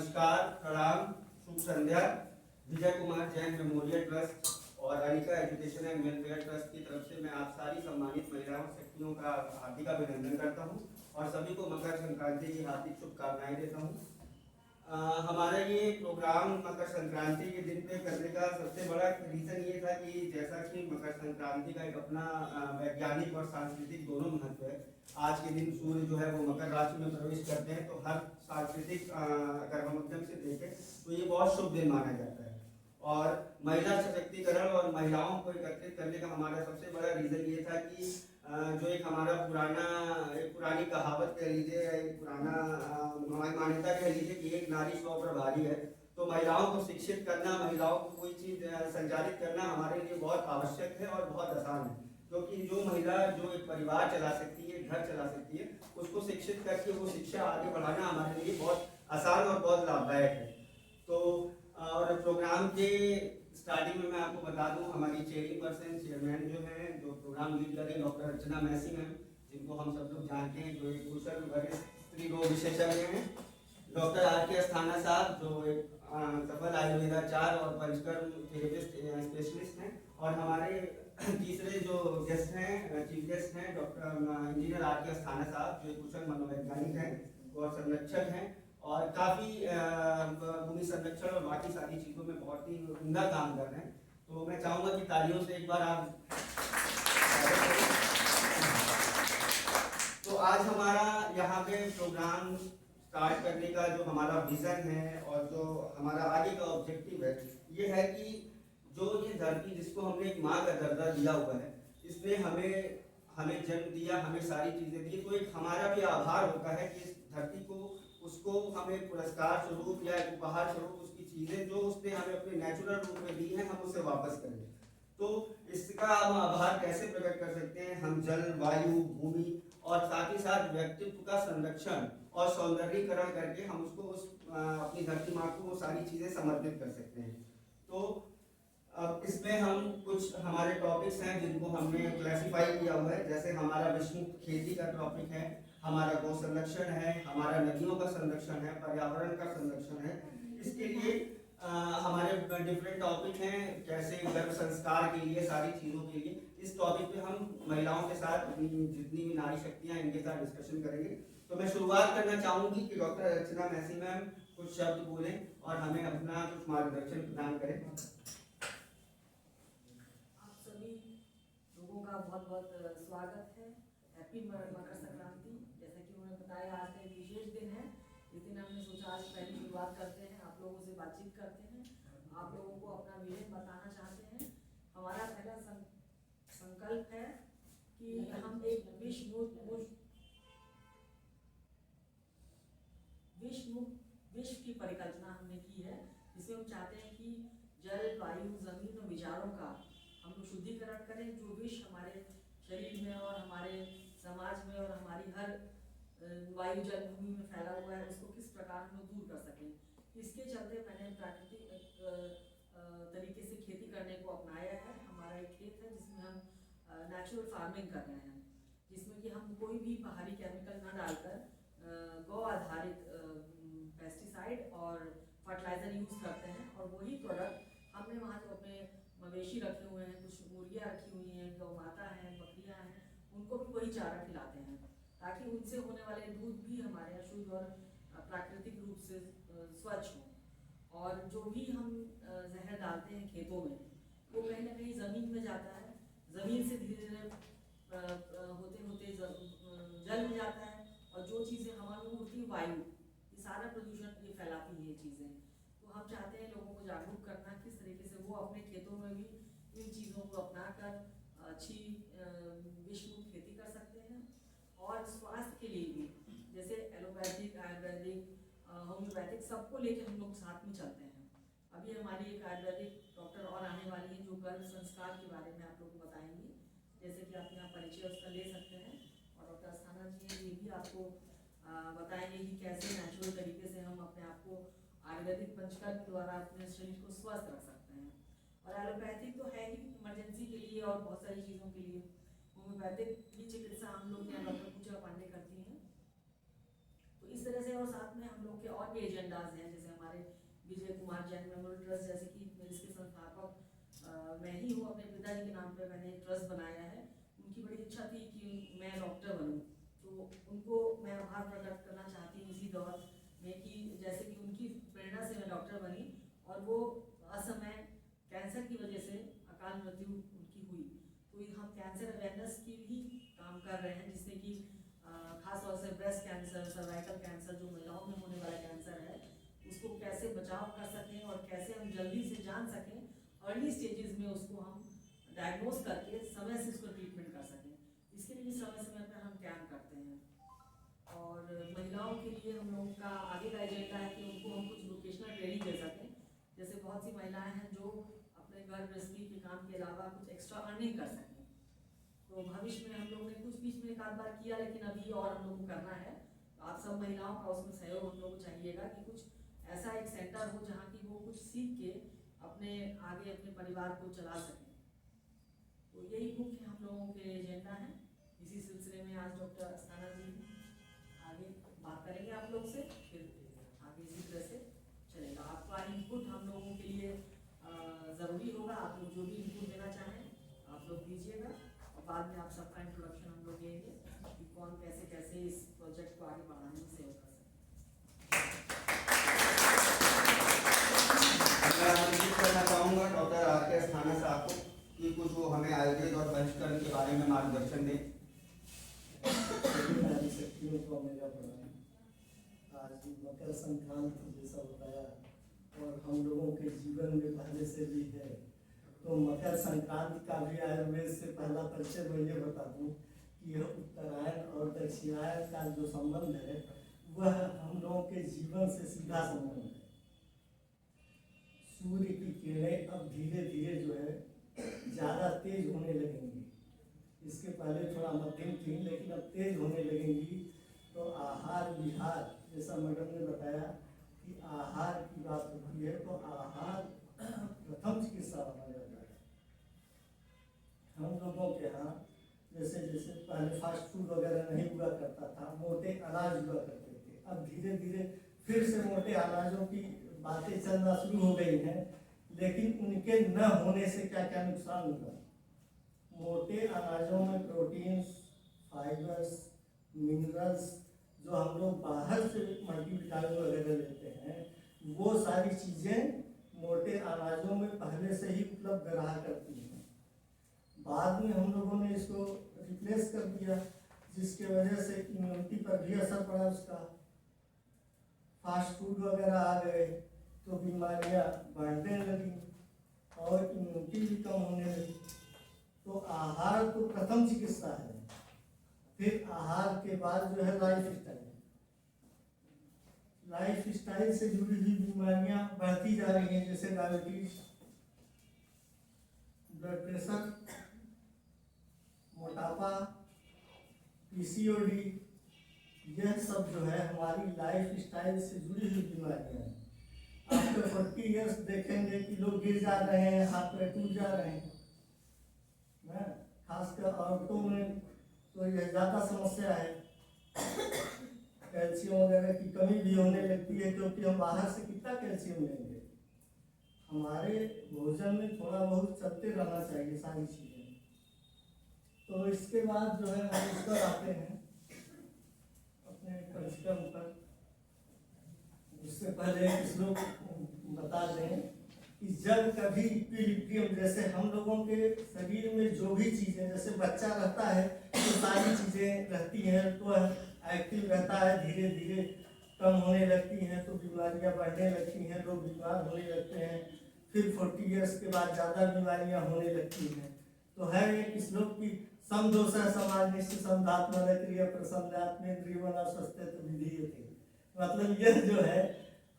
नमस्कार, प्रणाम, शुभ संध्या। Vijay Kumar Jain memorial trust और Anika education and welfare trust की तरफ से मैं आप सारी सम्मानित महिलाओं शक्तियों का हार्दिक अभिनंदन करता हूं और सभी को मकर संक्रांति की हार्दिक शुभकामनाएं देता हूं। हमारा ये प्रोग्राम मकर संक्रांति के दिन पे करने का सबसे बड़ा रीज़न ये था कि जैसा कि मकर संक्रांति का एक अपना वैज्ञानिक और सांस्कृतिक दोनों महत्व है। आज के दिन सूर्य जो है वो मकर राशि में प्रवेश करते हैं, तो हर सांस्कृतिक अगर हम उद्यम से देखें तो ये बहुत शुभ दिन माना जाता है। और महिला सशक्तिकरण और महिलाओं को एकत्रित करने का हमारा सबसे बड़ा रीज़न ये था कि जो एक हमारा पुरानी कहावत कह लीजिए, एक पुराना मान्यता कह लीजिए कि एक नारी 100 प्रभारी है। तो महिलाओं को शिक्षित करना, महिलाओं को कोई चीज़ संचालित करना हमारे लिए बहुत आवश्यक है और बहुत आसान है, क्योंकि जो महिला जो एक परिवार चला सकती है, घर चला सकती है, उसको शिक्षित करके वो शिक्षा आगे बढ़ाना हमारे लिए बहुत आसान और बहुत लाभदायक है। तो और प्रोग्राम के स्टार्टिंग में मैं आपको बता दूं, हमारी चेयरिंग पर्सन चेयरमैन जो हैं, जो प्रोग्राम लीड कर रहे हैं, डॉक्टर अर्चना मैसी मैम, जिनको हम सब लोग जानते हैं, जो एक कुशल वरिष्ठ स्त्री रोग विशेषज्ञ हैं। डॉक्टर आर के अस्थाना साहब, जो एक सफल आयुर्वेदाचार्य और पंचकर्म थेरेपिस्ट स्पेशलिस्ट हैं। और हमारे तीसरे जो गेस्ट हैं, चीफ गेस्ट हैं, डॉक्टर इंजीनियर आर के अस्थाना साहब, जो एक कुशल मनोवैज्ञानिक हैं और संरक्षक हैं और काफ़ी भूमि संरक्षण और बाकी सारी चीज़ों में बहुत ही उम्दा काम कर रहे हैं। तो मैं चाहूँगा कि तालियों से एक बार आप। तो आज हमारा यहाँ पे प्रोग्राम स्टार्ट करने का जो हमारा विज़न है और जो हमारा आगे का ऑब्जेक्टिव है, ये है कि जो ये धरती जिसको हमने एक माँ का दर्जा दिया हुआ है, इसने हमें जन्म दिया, हमें सारी चीज़ें दी, तो एक हमारा भी आभार होता है कि इस धरती को उसको हमें पुरस्कार स्वरूप या उपहार स्वरूप उसकी चीज़ें जो उसने हमें अपने नेचुरल रूप में दी हैं, हम उसे वापस करें। तो इसका हम आभार कैसे प्रकट कर सकते हैं? हम जल, वायु, भूमि और साथ ही साथ व्यक्तित्व का संरक्षण और सौंदर्यीकरण करके हम उसको अपनी धरती माँ को वो सारी चीज़ें समर्पित कर सकते हैं। तो अब इसमें हम कुछ हमारे टॉपिक्स हैं जिनको हमने क्लासिफाई किया हुआ है। जैसे हमारा विषमुक्त खेती का टॉपिक है, हमारा गौ संरक्षण है, हमारा नदियों का संरक्षण है, पर्यावरण का संरक्षण है। इसके लिए हमारे डिफरेंट टॉपिक हैं, कैसे गर्भ संस्कार के लिए, सारी चीज़ों के लिए। इस टॉपिक पे हम महिलाओं के साथ अपनी जितनी भी नारी शक्तियाँ, इनके साथ डिस्कशन करेंगे। तो मैं शुरुआत करना चाहूँगी कि डॉक्टर अर्चना मैसी मैम कुछ शब्द बोलें और हमें अपना कुछ मार्गदर्शन प्रदान करें। लोगों का बहुत बहुत स्वागत है। हैप्पी मकर संक्रांति। जैसा कि उन्होंने बताया, आज का एक विशेष दिन है। इस दिन हमने सोचा आज पहली शुरुआत करते हैं, आप लोगों से बातचीत करते हैं, आप लोगों को अपना विजन बताना चाहते हैं। हमारा पहला संकल्प है कि हम एक विश्व की परिकल्पना हमने की है, जिसमें हम चाहते हैं कि जल, वायु, जमीन और विचारों का हम लोग शुद्धिकरण करें। जो विष हमारे शरीर में और हमारे समाज में और हमारी हर वायु, जल, भूमि में फैला हुआ है, उसको किस प्रकार हम लोग दूर कर सकें। इसके चलते मैंने प्राकृतिक तरीके से खेती करने को अपनाया है। हमारा एक खेत है जिसमें हम नेचुरल फार्मिंग कर रहे हैं, जिसमें कि हम कोई भी बाहरी केमिकल न डालकर गौ आधारित पेस्टिसाइड और फर्टिलाइज़र यूज़ करते हैं। और वही प्रोडक्ट हमने वहाँ जो अपने मवेशी रखे हुए हैं, कुछ मुर्गियाँ रखी हुई हैं, गौ माता हैं, बकरियाँ हैं, उनको भी वही चारा खिलाते हैं, ताकि उनसे होने वाले दूध भी हमारे यहाँ शुद्ध और प्राकृतिक रूप से स्वच्छ हो। और जो भी हम जहर डालते हैं खेतों में, वो कहीं ना कहीं ज़मीन में जाता है, ज़मीन से धीरे धीरे होते होते जल में जाता है, और जो चीज़ें हवा में उड़ती, वायु, ये सारा प्रदूषण ये फैलाती है ये चीज़ें। तो हम चाहते हैं लोगों को जागरूक करना, किस तरीके से वो अपने खेतों में भी इन चीज़ों को अपनाकर अच्छी विषमुक्त खेती कर सकते हैं। और स्वास्थ्य के लिए भी, जैसे एलोपैथिक, आयुर्वेदिक, होम्योपैथिक, सबको लेकर हम लोग साथ में चलते हैं। अभी हमारी एक आयुर्वेदिक डॉक्टर और आने वाली है, जो गर्भ संस्कार के बारे में आप लोग को बताएंगी, जैसे कि आप यहाँ परिचय उसका ले सकते हैं। और डॉक्टर अस्थाना जी ये भी आपको बताएंगे कि कैसे नेचुरल तरीके से हम अपने आप को आयुर्वेदिक पंचकर्म के द्वारा अपने शरीर को स्वस्थ रख सकते हैं। और एलोपैथिक तो है ही इमरजेंसी के लिए और बहुत सारी चीज़ों के लिए। होम्योपैथिक की चिकित्सा हम लोग यहाँ डॉक्टर पूजा पांडे करती हैं। तो इस तरह से, और साथ में हम लोग के और भी एजेंडाज हैं, जैसे हमारे विजय कुमार जैन मेमोरियल ट्रस्ट, जैसे कि मैं इसके संस्थापक मैं ही हूँ, अपने पिताजी के नाम पे मैंने ट्रस्ट बनाया है। उनकी बड़ी इच्छा थी कि मैं डॉक्टर बनूँ, तो उनको मैं आभार प्रकट करना चाहती हूँ इसी दौर में कि जैसे कि उनकी प्रेरणा से मैं डॉक्टर बनी और वो असमय कैंसर की वजह से अकाल मृत्यु उनकी हुई। तो हम कैंसर अवेयरनेस की भी काम कर रहे हैं, जिससे कि खास तौर से ब्रेस्ट कैंसर, सर्वाइकल कैंसर जो महिलाओं में होने वाला कैंसर है, उसको कैसे बचाव कर सकें और कैसे हम जल्दी से जान सकें, अर्ली स्टेजेस में उसको हम डायग्नोज करके समय से उसको ट्रीटमेंट कर सकें। इसके लिए समय समय पर हम कैंप करते हैं। और महिलाओं के लिए हम लोगों का आगे का एजेंडा है कि उनको हम कुछ वोकेशनल ट्रेनिंग दे सकें। जैसे बहुत सी महिलाएं हैं जो अपने घर गृहस्थी के काम के अलावा कुछ एक्स्ट्रा अर्निंग कर सकें। तो भविष्य में हम लोगों ने कुछ बीच में एक आध बार किया, लेकिन अभी और हम लोग को करना है। तो आप सब महिलाओं का उसमें सहयोग हम लोग को चाहिएगा कि कुछ ऐसा एक सेंटर हो जहाँ की वो कुछ सीख के अपने आगे अपने परिवार को चला सकें। तो यही मुख्य हम लोगों के एजेंडा है। इसी सिलसिले में आज डॉक्टर अस्थाना जी आगे बात करेंगे आप लोग से, फिर आगे इसी तरह से चलेगा। आपका इनपुट हम लोगों के लिए ज़रूरी होगा। आप लोग जो भी इनपुट देना चाहें आप लोग दीजिएगा, और बाद में आप सबका इंट्रोडक्शन हम लोग लेंगे कि कौन कैसे कैसे इस प्रोजेक्ट को आगे बढ़ाने में सहयोग कर सकते। मैं आमंत्रित करना चाहूँगा डॉक्टर आर के अस्थाना साहब को कि कुछ वो हमें आयुर्वेद और पंचकर्म के बारे में मार्गदर्शन दें। शक्तियों को मेरा प्रणाम। आज मकर संक्रांति जैसा बताया और हम लोगों के जीवन में पहले से भी है, तो मकर संक्रांति का भी आयुर्वेद से पहला परिचय मैं ये बता दूं कि यह उत्तरायण और दक्षिणायन का जो संबंध है वह हम लोगों के जीवन से सीधा संबंध है। सूर्य की किरणें अब धीरे धीरे जो है ज़्यादा तेज होने लगेंगी। इसके पहले थोड़ा मध्यम थी, लेकिन अब तेज होने लगेंगी। तो आहार विहार, जैसा मैडम ने बताया कि आहार की बात होती है, तो आहार प्रथम चिकित्सा माना जाता है। हम लोगों के यहाँ जैसे जैसे पहले फास्ट फूड वगैरह नहीं हुआ करता था, मोटे अनाज हुआ करते थे। अब धीरे धीरे फिर से मोटे अनाजों की बातें चलना शुरू हो गई हैं, लेकिन उनके न होने से क्या क्या नुकसान होगा। मोटे अनाजों में प्रोटीन्स, फाइबर्स, मिनरल्स जो हम लोग बाहर से मल्टीविटामिन वगैरह लेते हैं, वो सारी चीज़ें मोटे अनाजों में पहले से ही उपलब्ध रहा करती हैं। बाद में हम लोगों ने इसको रिप्लेस कर दिया, जिसके वजह से इम्यूनिटी पर भी असर पड़ा उसका। फास्ट फूड वगैरह आ गए तो बीमारियां बढ़ने लगी और इम्यूनिटी भी कम होने लगी। तो आहार तो प्रथम चिकित्सा है। फिर आहार के बाद जो है लाइफ स्टाइल। लाइफ स्टाइल से जुड़ी हुई बीमारियां बढ़ती जा रही हैं, जैसे डायबिटीज, ब्लड प्रेशर, मोटापा, पीसीओडी, यह सब जो है हमारी लाइफ स्टाइल से जुड़ी हुई बीमारियां हैं। आफ्टर 40 ईयर्स देखेंगे कि लोग गिर जा रहे हैं, हाथ पैर टूट जा रहे हैं। खासकर औरतों में तो यह ज़्यादा समस्या है। कैल्शियम वगैरह की कमी भी होने लगती है, क्योंकि हम बाहर से कितना कैल्शियम लेंगे। हमारे भोजन में थोड़ा बहुत चलते रहना चाहिए सारी चीज़ें। तो इसके बाद जो है हम इस पर आते हैं अपने परिश्रम पर। उससे पहले कुछ लोग बता दें कि जब कभी इक्विलिब्रियम, जैसे हम लोगों के शरीर में जो भी चीज़ें, जैसे बच्चा रहता है तो सारी चीज़ें रहती हैं, तो एक्टिव रहता है, धीरे धीरे कम होने लगती हैं, तो बीमारियां बढ़ने लगती हैं, लोग बीमार होने लगते हैं। फिर 40 ईयर्स के बाद ज़्यादा बीमारियां होने लगती हैं। तो है एक श्लोक की समदोष समाज निश्चित समधात्म क्रिया प्रसन्नात्मेन्द्रियमना स्वस्थ विधीयते। मतलब यह जो है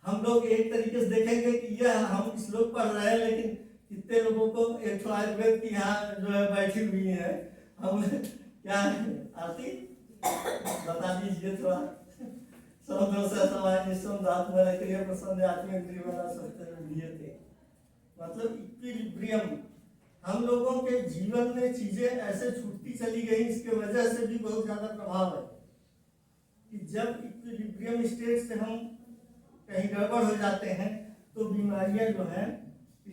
हम लोग एक तरीके से देखेंगे कि यह हम श्लोक पढ़ रहे हैं, लेकिन कितने लोगों को एक आयुर्वेद की यहाँ जो है बैठी हुई है, हम क्या आती बता दीजिए थोड़ा। मतलब इक्विलिब्रियम, हम लोगों के जीवन में चीजें ऐसे छूटती चली गई, इसके वजह से भी बहुत ज्यादा प्रभाव है कि जब इक्विलिब्रियम स्टेट से हम कहीं गड़बड़ हो जाते हैं तो तो बीमारियां जो हैं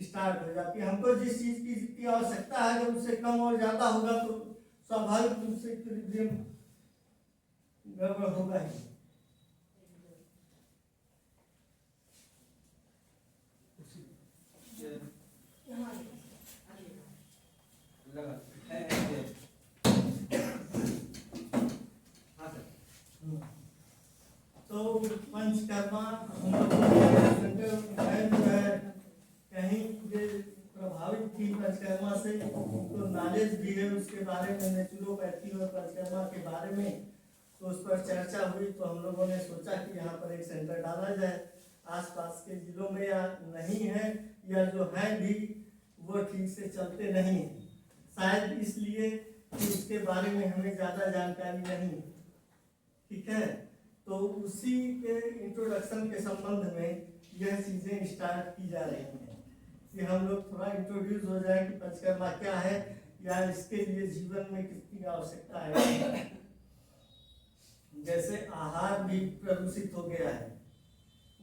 स्टार्ट हो जाती है। हमको जिस चीज़ की जितनी आवश्यकता है अगर उससे कम और ज़्यादा होगा तो स्वाभाविक रूप से इक्विलिब्रियम गड़बड़ होगा ही। तो पंचकर्मा हम लोग जो है कहीं ये प्रभावित थी पंचकर्मा से, तो नॉलेज भी है उसके बारे में, नेचुरोपैथी और पंचकर्मा के बारे में, तो उस पर चर्चा हुई। तो हम लोगों ने सोचा कि यहाँ पर एक सेंटर डाला जाए। आसपास के जिलों में या नहीं है, या जो है भी वो ठीक से चलते नहीं हैं, शायद इसलिए कि उसके बारे में हमें ज़्यादा जानकारी नहीं है। ठीक है, तो उसी के इंट्रोडक्शन के संबंध में यह चीज़ें स्टार्ट की जा रही हैं कि हम लोग थोड़ा इंट्रोड्यूस हो जाए कि पंचकर्मा क्या है, या इसके लिए जीवन में कितनी आवश्यकता है। जैसे आहार भी प्रदूषित हो गया है,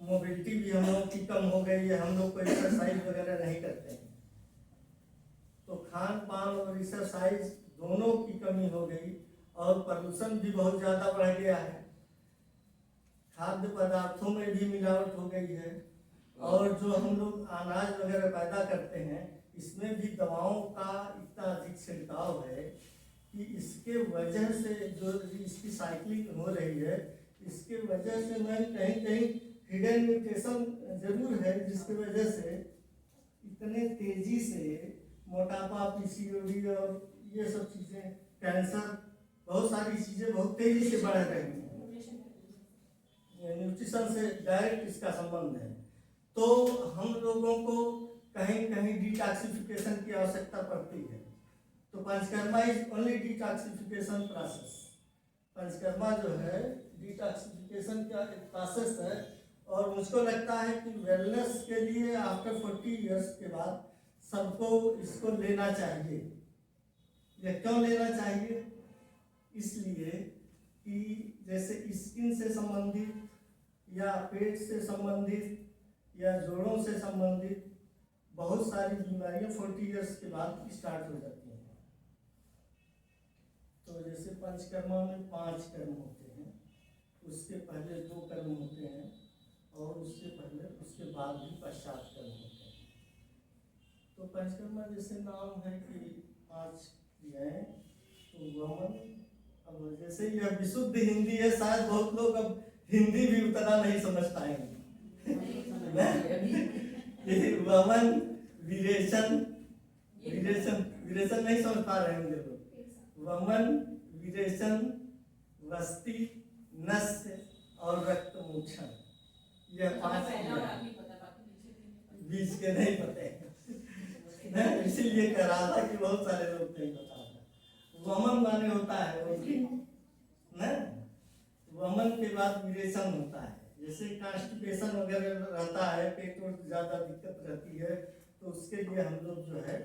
मोबिलिटी भी हम लोग की कम हो गई है, हम लोग कोई एक्सरसाइज वगैरह नहीं करते हैं, तो खान पान और एक्सरसाइज दोनों की कमी हो गई, और प्रदूषण भी बहुत ज़्यादा बढ़ गया है। खाद्य पदार्थों में भी मिलावट हो गई है, और जो हम लोग अनाज वगैरह पैदा करते हैं इसमें भी दवाओं का इतना अधिक छिड़काव है कि इसके वजह से जो इसकी साइक्लिंग हो रही है, इसके वजह से मैं कहीं कहीं हिडन म्यूटेशन जरूर है, जिसकी वजह से इतने तेजी से मोटापा, पीसीओडी और ये सब चीज़ें, कैंसर, बहुत सारी चीज़ें बहुत तेजी से बढ़ रही हैं। न्यूट्रिशन से डायरेक्ट इसका संबंध है। तो हम लोगों को कहीं कहीं डिटॉक्सिफिकेशन की आवश्यकता पड़ती है। तो panchakarma is only detoxification process. Panchakarma जो है डिटॉक्सिफिकेशन का एक प्रोसेस है, और मुझको लगता है कि वेलनेस के लिए आफ्टर 40 इयर्स के बाद सबको इसको लेना चाहिए। ये क्यों लेना चाहिए? इसलिए कि जैसे स्किन से संबंधित या पेट से संबंधित या जोड़ों से संबंधित बहुत सारी बीमारियां 40 इयर्स के बाद स्टार्ट हो जाती हैं। तो जैसे पंचकर्मा में 5 कर्म होते हैं, उसके पहले 2 कर्म होते हैं, और उसके पहले उसके बाद भी पश्चात कर्म होते हैं। तो पंचकर्मा जैसे नाम है कि 5 क्रियाएं, तो वमन, अब जैसे यह विशुद्ध हिंदी है, शायद बहुत लोग अब हिंदी भी उतना नहीं समझ पाएंगे। वमन, विरेचन, विरेचन नहीं समझ पा रहे होंगे लोग। वमन, विरेचन, वस्ती, नस्य और रक्त मोक्षण, यह 5 बीच के नहीं पते। मैं इसीलिए कह रहा था कि बहुत सारे लोग नहीं पता था। वमन माने होता है ना, वमन के बाद विरेचन होता है। जैसे कॉन्स्टिपेशन वगैरह रहता है, पेट में ज़्यादा दिक्कत रहती है, तो उसके लिए हम लोग जो है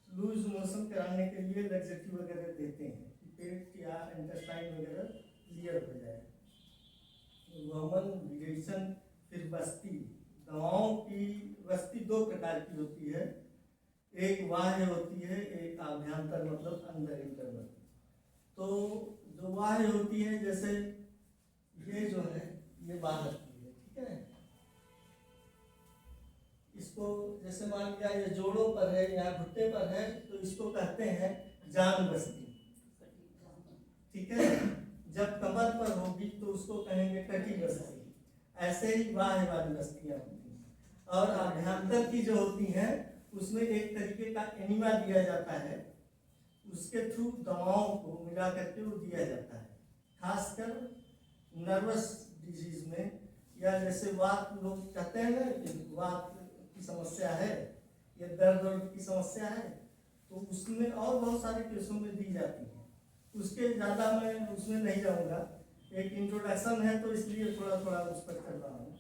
लूज मोशन कराने के लिए लग्जरी वगैरह देते हैं कि पेट या इंटेस्टाइन वगैरह क्लियर हो जाए। वमन, विरेचन, फिर वस्ती। दवाओं की वस्ती 2 प्रकार की होती है, एक बाह्य होती है, एक आभ्यंतर मतलब अंदर इंटरनल। तो जो बाह्य होती है, जैसे ये जो है ये बाहर की है, ठीक है। इसको जैसे मान लिया ये जोड़ों पर है या घुट्टे पर है, तो इसको कहते हैं जान बस्ती, ठीक है। जब कमर पर होगी तो उसको कहेंगे कटी बस्ती। ऐसे ही बाह्य वाली बस्तियां होती हैं। और आभ्यंतर की जो होती हैं उसमें एक तरीके का एनिमा दिया जाता है, उसके थ्रू दवाओं को मिला करके वो दिया जाता है, खासकर नर्वस डिजीज में, या जैसे वात लोग कहते हैं ना कि वात की समस्या है या दर्द की समस्या है, तो उसमें और बहुत सारे केसों में दी जाती है। उसके ज़्यादा मैं उसमें नहीं जाऊँगा, एक इंट्रोडक्शन है तो इसलिए थोड़ा थोड़ा उस पर कर रहा हूँ।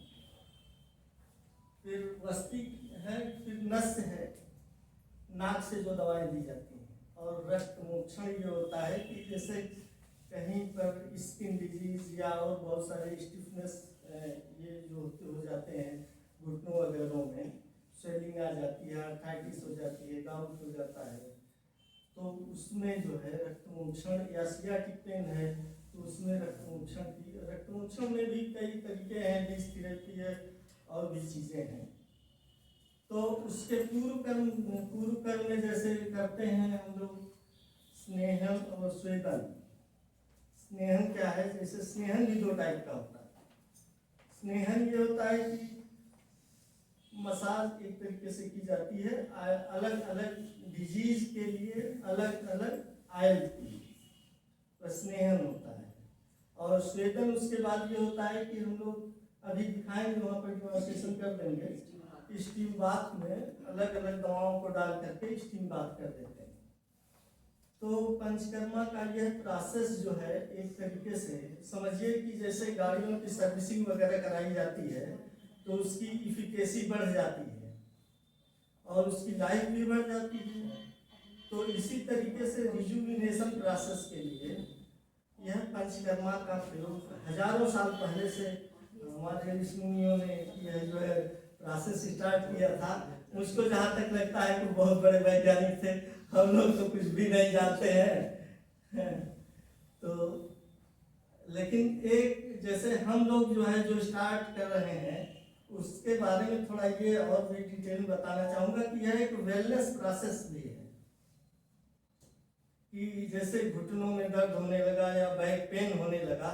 फिर वस्ती है, फिर नस्य है, नाक से जो दवाएं दी जाती हैं, और रक्त मोक्षण ये होता है कि जैसे कहीं पर स्किन डिजीज या और बहुत सारे स्टिफनेस ये जो हो जाते हैं, घुटनों वगैरह में स्वेलिंग आ जाती है, आर्थराइटिस हो जाती है, गाउट हो जाता है, तो उसमें जो है रक्तमोक्षण या सियाटिक पेन है तो उसमें रक्तमोक्षण में भी कई तरीके हैं, डिश थेरेपी है और भी चीज़ें हैं। तो उसके पूर्व कर्म में जैसे करते हैं हम लोग स्नेहन और स्वेदन। स्नेहन क्या है, जैसे स्नेहन भी 2 टाइप का होता है। स्नेहन ये होता है कि मसाज एक तरीके से की जाती है, अलग अलग डिजीज के लिए अलग अलग आयल की, तो स्नेहन होता है। और स्वेदन उसके बाद ये होता है कि हम लोग अभी दिखाएंगे, वहाँ पर डेमोंस्ट्रेशन कर देंगे, स्टीम बाथ में अलग अलग दवाओं को डाल करके स्टीम बाथ कर देते हैं। तो पंचकर्मा का यह प्रोसेस जो है एक तरीके से समझिए कि जैसे गाड़ियों की सर्विसिंग वगैरह कराई जाती है तो उसकी इफिकेसी बढ़ जाती है और उसकी लाइफ भी बढ़ जाती है। तो इसी तरीके से रिजुविनेशन प्रोसेस के लिए यह पंचकर्मा का प्रयोग हजारों साल पहले से हमारे ऋषि मुनियों ने यह जो है प्रोसेस स्टार्ट किया था। मुझको जहाँ तक लगता है कि बहुत बड़े वैज्ञानिक थे, हम लोग तो कुछ भी नहीं जानते हैं। तो लेकिन एक जैसे हम लोग जो है जो स्टार्ट कर रहे हैं उसके बारे में थोड़ा ये और भी डिटेल बताना चाहूँगा कि यह एक वेलनेस प्रोसेस भी है कि जैसे घुटनों में दर्द होने लगा या बैक पेन होने लगा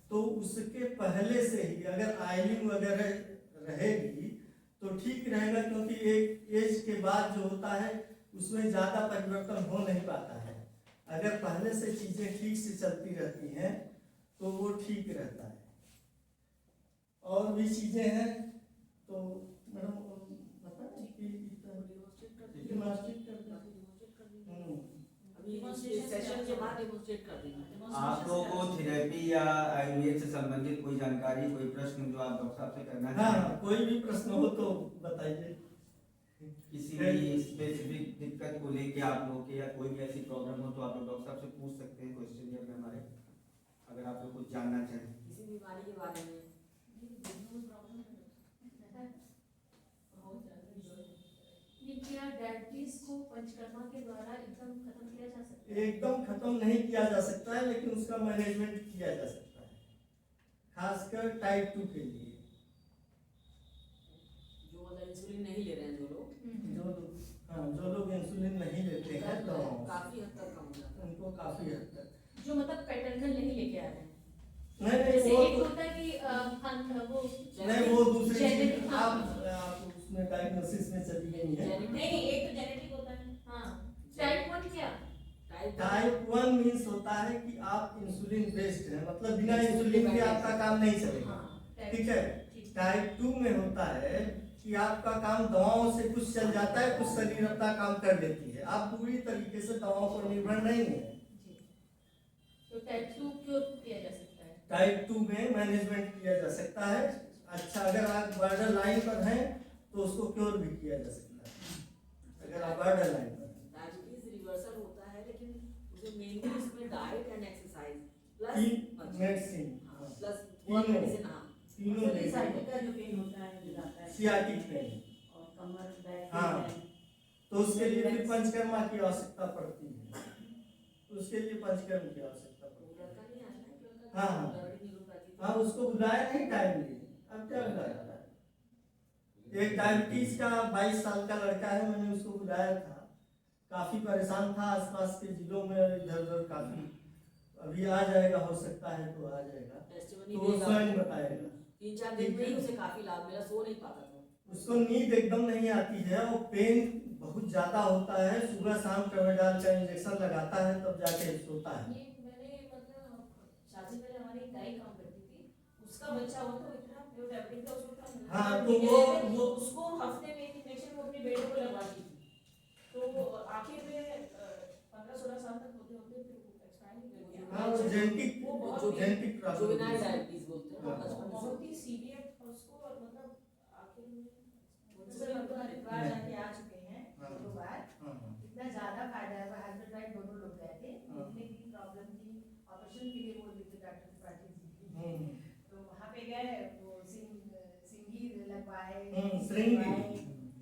तो उसके पहले से ही अगर आयलिंग वगैरह रहेगी तो ठीक रहेगा, क्योंकि एक एज के बाद जो होता है उसमें ज़्यादा परिवर्तन हो नहीं पाता है। अगर पहले से चीज़ें ठीक से चलती रहती हैं तो वो ठीक रहता है। और भी चीज़ें हैं तो मैडम बताएं कि सेशन के बाद डेमोंस्ट्रेट कर देंगे। आप लोगों को थेरेपी या आयुर्वेद से संबंधित कोई जानकारी, कोई प्रश्न जो आप डॉक्टर साहब से करना चाहें? हाँ, कोई भी प्रश्न हो तो बताइए। किसी भी स्पेसिफिक दिक्कत को लेके आप लोग के या कोई भी ऐसी प्रॉब्लम हो तो आप लोग डॉक्टर साहब से पूछ सकते हैं क्वेश्चन में हमारे, अगर आप लोग कुछ जानना चाहें किसी बीमारी के बारे में। क्या डायबिटीज को पंचकर्मा के द्वारा एकदम खत्म किया जा सकता है? एकदम खत्म नहीं किया जा सकता है, लेकिन उसका मैनेजमेंट किया जा सकता है, खासकर टाइप 2 के लिए। जो मतलब इंसुलिन नहीं ले रहे हैं जो लोग इंसुलिन नहीं लेते हैं तो काफी हद तक कम हो जाता है। उनको काफी हद तक जो मतलब पैटर्नल नहीं लेके आ रहे हैं, नहीं जैसे वो एक होता है कि नहीं वो दूसरी चीज जेनेटिक, हाँ। आप उसमें डायग्नोसिस में चली गई है। नहीं, एक तो जेनेटिक होता है, हाँ। टाइप 1 क्या? टाइप 1 मीन्स होता है कि आप इंसुलिन बेस्ड है, मतलब बिना इंसुलिन के आपका काम नहीं चलेगा, हाँ, ठीक है। टाइप 2 में होता है कि आपका काम दवाओं से कुछ चल जाता है, कुछ शरीर अपना काम कर लेती है, आप पूरी तरीके से दवाओं पर निर्भर नहीं है। तो टाइप 2 क्योर किया जा सकता है? टाइप 2 में मैनेजमेंट किया जा सकता है। अच्छा, अगर आप बॉर्डर लाइन पर हैं तो उसको क्योर भी किया जा सकता है, अगर आप बॉर्डर लाइन पर हैं। डायबिटीज रिवर्सल होता है, लेकिन उसे मेनली उसमें diet and exercise plus medicine plus तीनों। मेडिसिन, हाँ। तीनों ले का जो पेन होता है जो जाता है, सियाटिक पेन, और कमर बैक हाँ। पेन, तो उसके लिए फिर पंचकर्मा की आवश्यकता पड़ती है, उसके लिए पंचकर्म की आवश्यकता पड़ती है। लड़का नहीं आया ना, लड़का हाँ, हाँ। दर्द नहीं रुक पाती थी। हाँ, उसको बुलाया नहीं टाइमली, अब क्या बुलाया। एक डायबिटीज का 22 साल का लड़का है, मैंने उसको बुलाया था, काफी परेशान था, आसपास के जिलों में इधर उधर काफी, अभी आ जाएगा, हो सकता है तो आ जाएगा, टेस्टिमनी तो वो देगा। स्वयं बताएगा। 3-4 दिन में ही उसे काफी लाभ मिला, सो नहीं पाता था। उसको नींद एकदम नहीं आती है और पेन बहुत ज्यादा होता है, सुबह शाम ट्रामाडोल का इंजेक्शन लगाता है तब जाके सोता है। ये मैंने मतलब शादी पहले हमारी दाई काम करती थी, उसका बच्चा हो तो इतना प्योर डायबिटिक था, उसको हाँ, तो वो उसको हफ्ते में एक इंजेक्शन वो अपने बेटे को लगवाती थी, तो आखिर में 15-16 साल तक होते होते फिर एक्सपायर ही कर गया। हाँ, वो जेनेटिक वो बहुत जेनेटिक प्रॉब्लम जुवेनाइल डायबिटीज बोलते हैं, हाँ। बचपन से। बहुत ही सीवियर था उसको, और मतलब आखिर में बार जाके आ चुके हैं, हाँ। 2 बार। हाँ, हाँ। इतना ज्यादा फायदा है, हस्बैंड वाइफ दोनों लोग गए थे, हाँ। देखने की प्रॉब्लम थी, ऑपरेशन के लिए बोल रहे थे डॉक्टर त्रिपाठी जी, तो वहाँ पे गए, वो सिंगी लगवाए, श्रृंगी।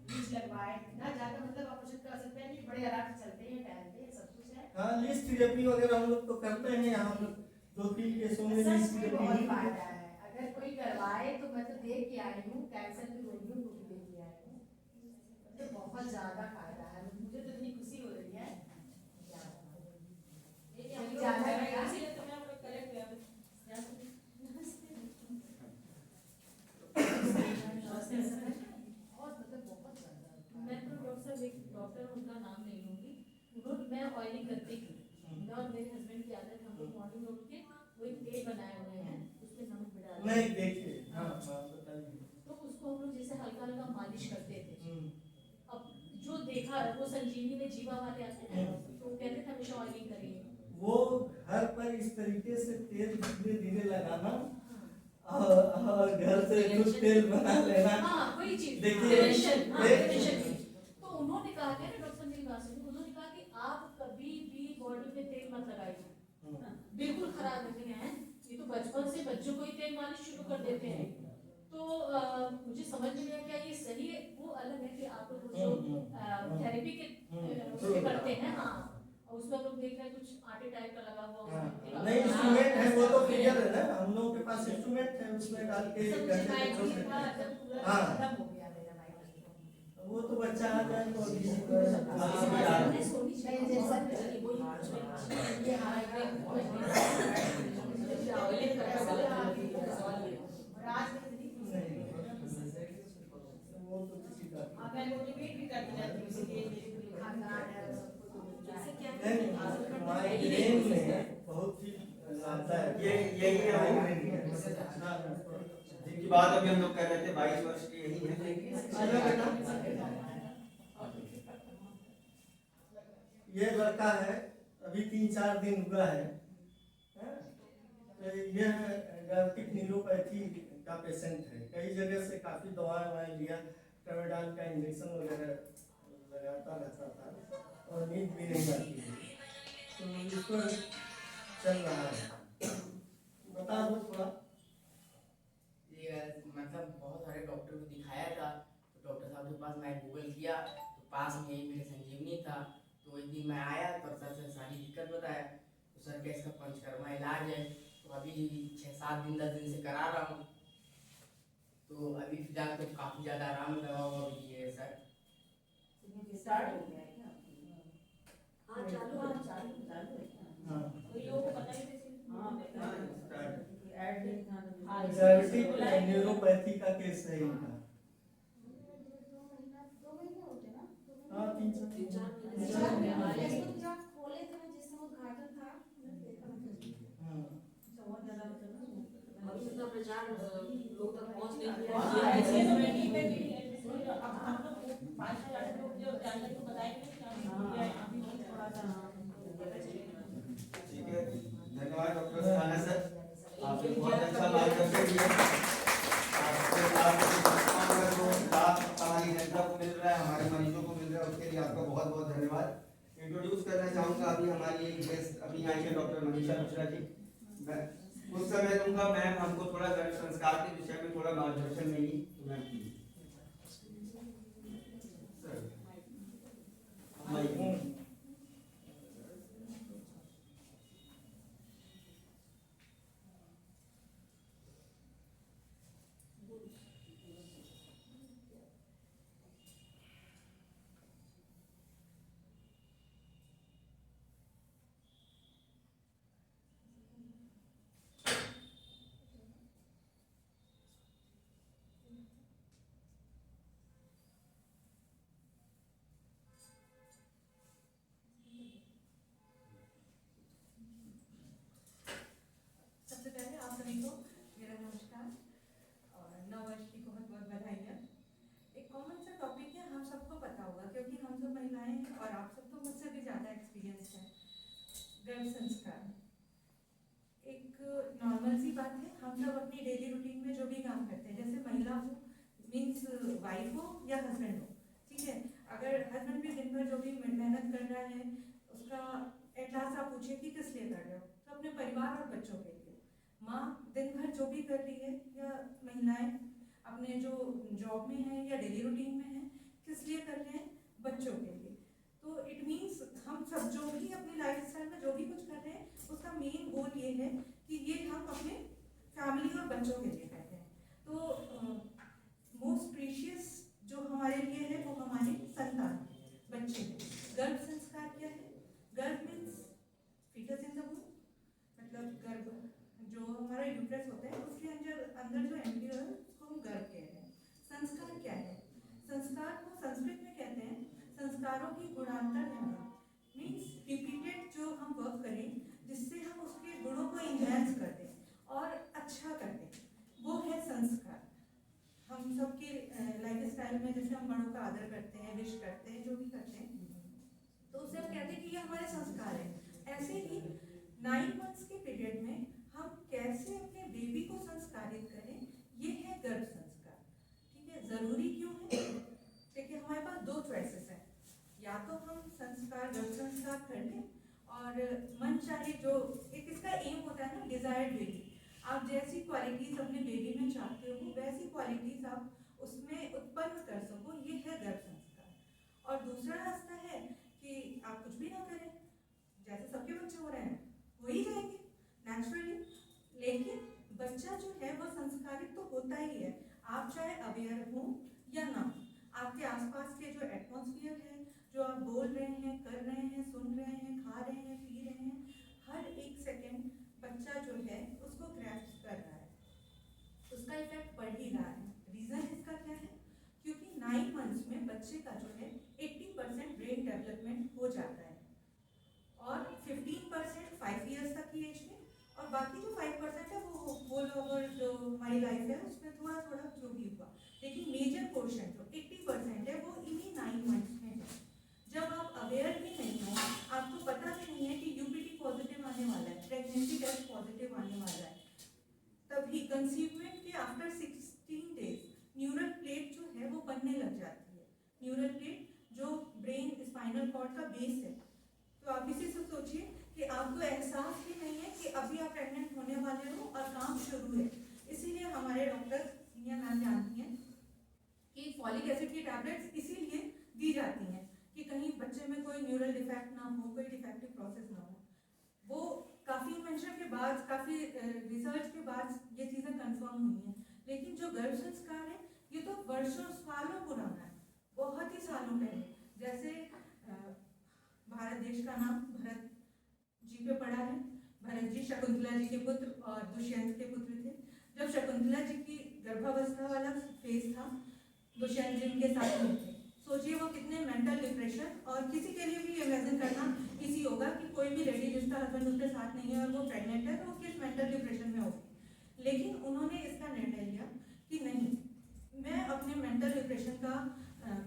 लीच लगवाए ना ज्यादा मतलब ऑपरेशन कर सकते हैं कि बड़े आराम से चलते हैं टहलते हैं सब कुछ है। हाँ, लीच थेरेपी वगैरह हम लोग तो करते हैं यहाँ, हम लोग 2-3 केसों में लीच सच में थेरेपी बहुत ही फायदा है, अगर कोई करवाए तो मैं तो देख के आई हूँ, कैंसर की रोगियों को भी देख के आई हूँ, तो बहुत ज्यादा फायदा है, मुझे तो इतनी खुशी हो रही है। इसीलिए तो मैं अपना करेक्ट किया बहुत मतलब बहुत ज्यादा। मैं तो डॉक्टर साहब एक डॉक्टर उनका नाम नहीं लूंगी, उन्होंने मैं ऑयलिंग करती थी, मैं और मेरे हस्बैंड की आदत, हम लोग मॉर्निंग में उठ के वो एक तेल बनाए हुए हैं उसमें नमक मिला देते नहीं हैं। देखिए। हाँ हाँ, बताइए। तो उसको हम लोग जैसे हल्का हल्का मालिश करते थे। हम्म, अब जो देखा वो संजीवनी में जीवा वाले आते हैं ना, तो वो कहते थे हमेशा ऑयलिंग करिए। वो घर पर इस तरीके से तेल धीरे धीरे लगाना हाँ और घर से कुछ तेल बना लेना। हाँ वही चीज देखिए, प्रिवेंशन, हाँ एक- प्रिवेंशन की। तो उन्होंने कहा क्या ना, डॉक्टर मेरी बात सुनिए, उन्होंने कहा कि आप कभी भी बॉडी में तेल मत लगाइए, बिल्कुल खराब रखने हैं, ये तो बचपन से बच्चों को ही तेल मालिश शुरू कर देते हैं। तो मुझे समझ में नहीं आया क्या ये सही है, वो अलग है कि आप लोग जो थेरेपी के उसके करते हैं, हाँ, और उसमें हम लोग देख रहे हैं कुछ आटे टाइप का लगा हुआ हाँ, उसमें तेल। नहीं इंस्ट्रूमेंट है, वो तो क्लियर है ना, हम लोगों के पास इंस्ट्रूमेंट है, उसमें डाल के सब घंटे सिखाया तक छोड़ था, देते हैं। जब पूरा हाँ। खत्म हो गया मेरा भाई। वो तो बच्चा आ जाए तो अभी हमने सोनी नहीं, चाहिए, जैसा- चलिए वही ये हमारा ऑयलिंग करना गलत है, वो सवाल ये है। और आज मैं इतनी खुश हूँ। वो तो किसी का अब मैं मोटिवेट भी करती रहती हूँ, इसीलिए मेरे पूरे खानदान है सबको तो मिलता है। नहीं, माइग्रेन में बहुत ही आता है। यही है वो। माइग्रेन है। जिनकी बात अभी हम लोग कर रहे थे 22 वर्ष के यही है। आजा बेटा। ये लड़का है, अभी 3-4 दिन हुआ है। तो यह डायबिटिक न्यूरोपैथी का पेशेंट है, कई जगह से काफ़ी दवाएं लिया, ट्रामाडोल का इंजेक्शन वगैरह लगाता रहता था और नींद भी नहीं आती थी, तो इस पर चल रहा है। बता दो थोड़ा। ये मतलब बहुत सारे डॉक्टर को दिखाया था, तो डॉक्टर साहब के पास मैं गूगल किया तो पास में यही मेरे संजीवनी था, तो एक दिन मैं आया तो सर से सारी दिक्कत बताया, तो सर क्या इसका पंचकर्मा इलाज है, तो अभी 6-7 दिन 10 दिन से करा रहा हूँ, तो अभी फिलहाल तो काफ़ी ज़्यादा आराम लगा हुआ भी है सर। स्टार्ट हो गया है क्या? हाँ चालू हाँ, है। चालू है। हाँ, कोई लोगों को पता ही नहीं। हाँ, डायबिटिक न्यूरोपैथी का केस है इनका। हाँ, 3-4 तीन-चार हाँ। अभी इतना प्रचार लोग तक पहुंच नहीं हाँ, पाया। ऐसे तो मैं नहीं करती, ऐसे अब हम लोग 5-6 लोग जो जानते हैं तो बताएंगे कि हम ये अभी थोड़ा सा ठीक है, धन्यवाद डॉक्टर सुहाना सर, आपने बहुत अच्छा मार्गदर्शन दिया। आपके लाभ जो लाभ हमारी जनता को मिल रहा है, हमारे मरीजों को मिल रहा है, उसके लिए आपका बहुत बहुत धन्यवाद। इंट्रोड्यूस करना चाहूँगा अभी हमारी एक गेस्ट अभी आई है डॉक्टर मनीषा मिश्रा जी। मैं उस समय दूंगा, मैम हमको थोड़ा गर्भ संस्कार के विषय में थोड़ा मार्गदर्शन देंगी, तो मैम प्लीज। Sir mic. सबसे पहले आप सभी को मेरा नमस्कार और नव वर्ष की बहुत बहुत बधाइयाँ। एक कॉमन सा टॉपिक है, हम सबको पता होगा क्योंकि हम सब महिलाएं हैं और आप सबको मुझसे भी ज़्यादा एक्सपीरियंस है। गर्भ संस्कार एक नॉर्मल सी बात है, हम सब अपनी डेली रूटीन में जो भी काम करते हैं, जैसे महिला हो मीन्स वाइफ हो या हस्बैंड हो, ठीक है, अगर हस्बैंड भी दिन भर जो भी मेहनत कर रहा है उसका एट लास्ट आप पूछिए कि किस लिए कर रहे हो, तो अपने परिवार और बच्चों के लिए। माँ दिन भर जो भी कर रही है या महिलाएं अपने जो जॉब में है या डेली रूटीन में है, किस लिए कर रहे हैं? बच्चों के लिए। तो इट मीन्स हम सब जो भी अपनी लाइफ स्टाइल में जो भी कुछ कर रहे हैं, उसका मेन गोल ये है कि ये हम अपने फैमिली और बच्चों के लिए कर रहे हैं। तो मोस्ट प्रीशियस जो हमारे लिए है वो हमारे संतान बच्चे हैं। गर्भ संस्कार क्या है? गर्भ means foetus in the womb, मतलब गर्भ जो हमारा यूट्रस होता है उसके अंदर जो एम्ब्रियो है उसको हम गर्भ कहते हैं। संस्कार क्या है? संस्कार को संस्कृत में कहते हैं संस्कारों की गुणांतर है, मीन्स रिपीटेड जो हम वर्क करें जिससे हम उसके गुणों को इन्हेंस कर दें और अच्छा कर दें, वो है संस्कार। हम सबके लाइफ स्टाइल में जैसे हम बड़ों का आदर करते हैं, विश करते हैं, जो भी करते हैं, तो उससे हम कहते हैं कि ये हमारे संस्कार हैं। ऐसे ही 9 मंथ्स के पीरियड में हम कैसे अपने बेबी को संस्कारित करें, ये है गर्भ संस्कार। ठीक है, जरूरी क्यों है? देखिए हमारे पास 2 चॉइसेस हैं, या तो हम संस्कार गर्भ संस्कार कर लें और मन चाहे जो एक इसका एम होता है ना, डिजायर्ड बेबी, आप जैसी क्वालिटीज अपने बेबी में चाहते हो वैसी क्वालिटीज आप उसमें उत्पन्न कर सको, ये है गर्भ संस्कार। और दूसरा रास्ता है कि आप कुछ भी ना करें, जैसे सबके बच्चे हो रहे हैं हो ही जाएंगे नेचुरली, लेकिन बच्चा जो है वो संस्कारित तो होता ही है, आप चाहे अवेयर हो या ना। आपके आसपास के जो एटमॉस्फेयर है, जो आप बोल रहे हैं, कर रहे हैं, सुन रहे हैं, खा रहे हैं, पी रहे हैं, हर एक सेकेंड बच्चा जो है उसको ग्रैस्प कर रहा है, उसका इफेक्ट पड़ ही रहा है। रीजन इसका क्या है? क्योंकि 9 मंथ्स में बच्चे का जो है 80% ब्रेन डेवलपमेंट हो जाता है और 15% 5 इयर्स तक की एज में, और बाकी जो 5% है वो होल ओवर जो हमारी लाइफ है उसमें थोड़ा थोड़ा जो भी हुआ, लेकिन मेजर पोर्शन जो 80% है वो इन्हीं 9 मंथ्स में है। जब आप अवेयर भी नहीं हो, आपको पता भी नहीं है कि यूपीटी पॉजिटिव आने वाला है, प्रेगनेंसी टेस्ट पॉजिटिव आने वाला है, तभी कंसीवमेंट के आफ्टर 16 डेज न्यूरल प्लेट जो है वो बनने लग जाती है। न्यूरल प्लेट जो ब्रेन स्पाइनल कॉर्ड का बेस है। तो आप इसी से सोचिए कि आपको एहसास भी नहीं है कि अभी आप प्रेग्नेंट होने वाले हो और काम शुरू है। इसीलिए हमारे डॉक्टर सीनियर मैम जानती हैं कि फॉलिक एसिड की टैबलेट्स इसीलिए दी जाती हैं कि कहीं बच्चे में कोई न्यूरल डिफेक्ट ना हो, कोई डिफेक्टिव प्रोसेस ना हो। वो काफ़ी इन्वेंशन के बाद, काफ़ी रिसर्च के बाद ये चीज़ें कंफर्म हुई हैं, लेकिन जो गर्भ संस्कार है ये तो वर्षों सालों पुराना है, बहुत ही सालों पहले। जैसे भारत देश का नाम भरत जी पे पड़ा है। भरत जी शकुंतला जी के पुत्र और दुष्यंत के पुत्र थे। जब शकुंतला जी की गर्भावस्था वाला फेज था, दुष्यंत जी उनके साथ में थे। सोचिए वो कितने मेंटल डिप्रेशन, और किसी के लिए भी इमेजिन करना इजी होगा कि कोई भी लेडी जिसका हस्बैंड उसके साथ नहीं है और वो प्रेग्नेंट है तो वो किस मेंटल डिप्रेशन में होगी। लेकिन उन्होंने इसका निर्णय लिया कि नहीं, मैं अपने मेंटल डिप्रेशन का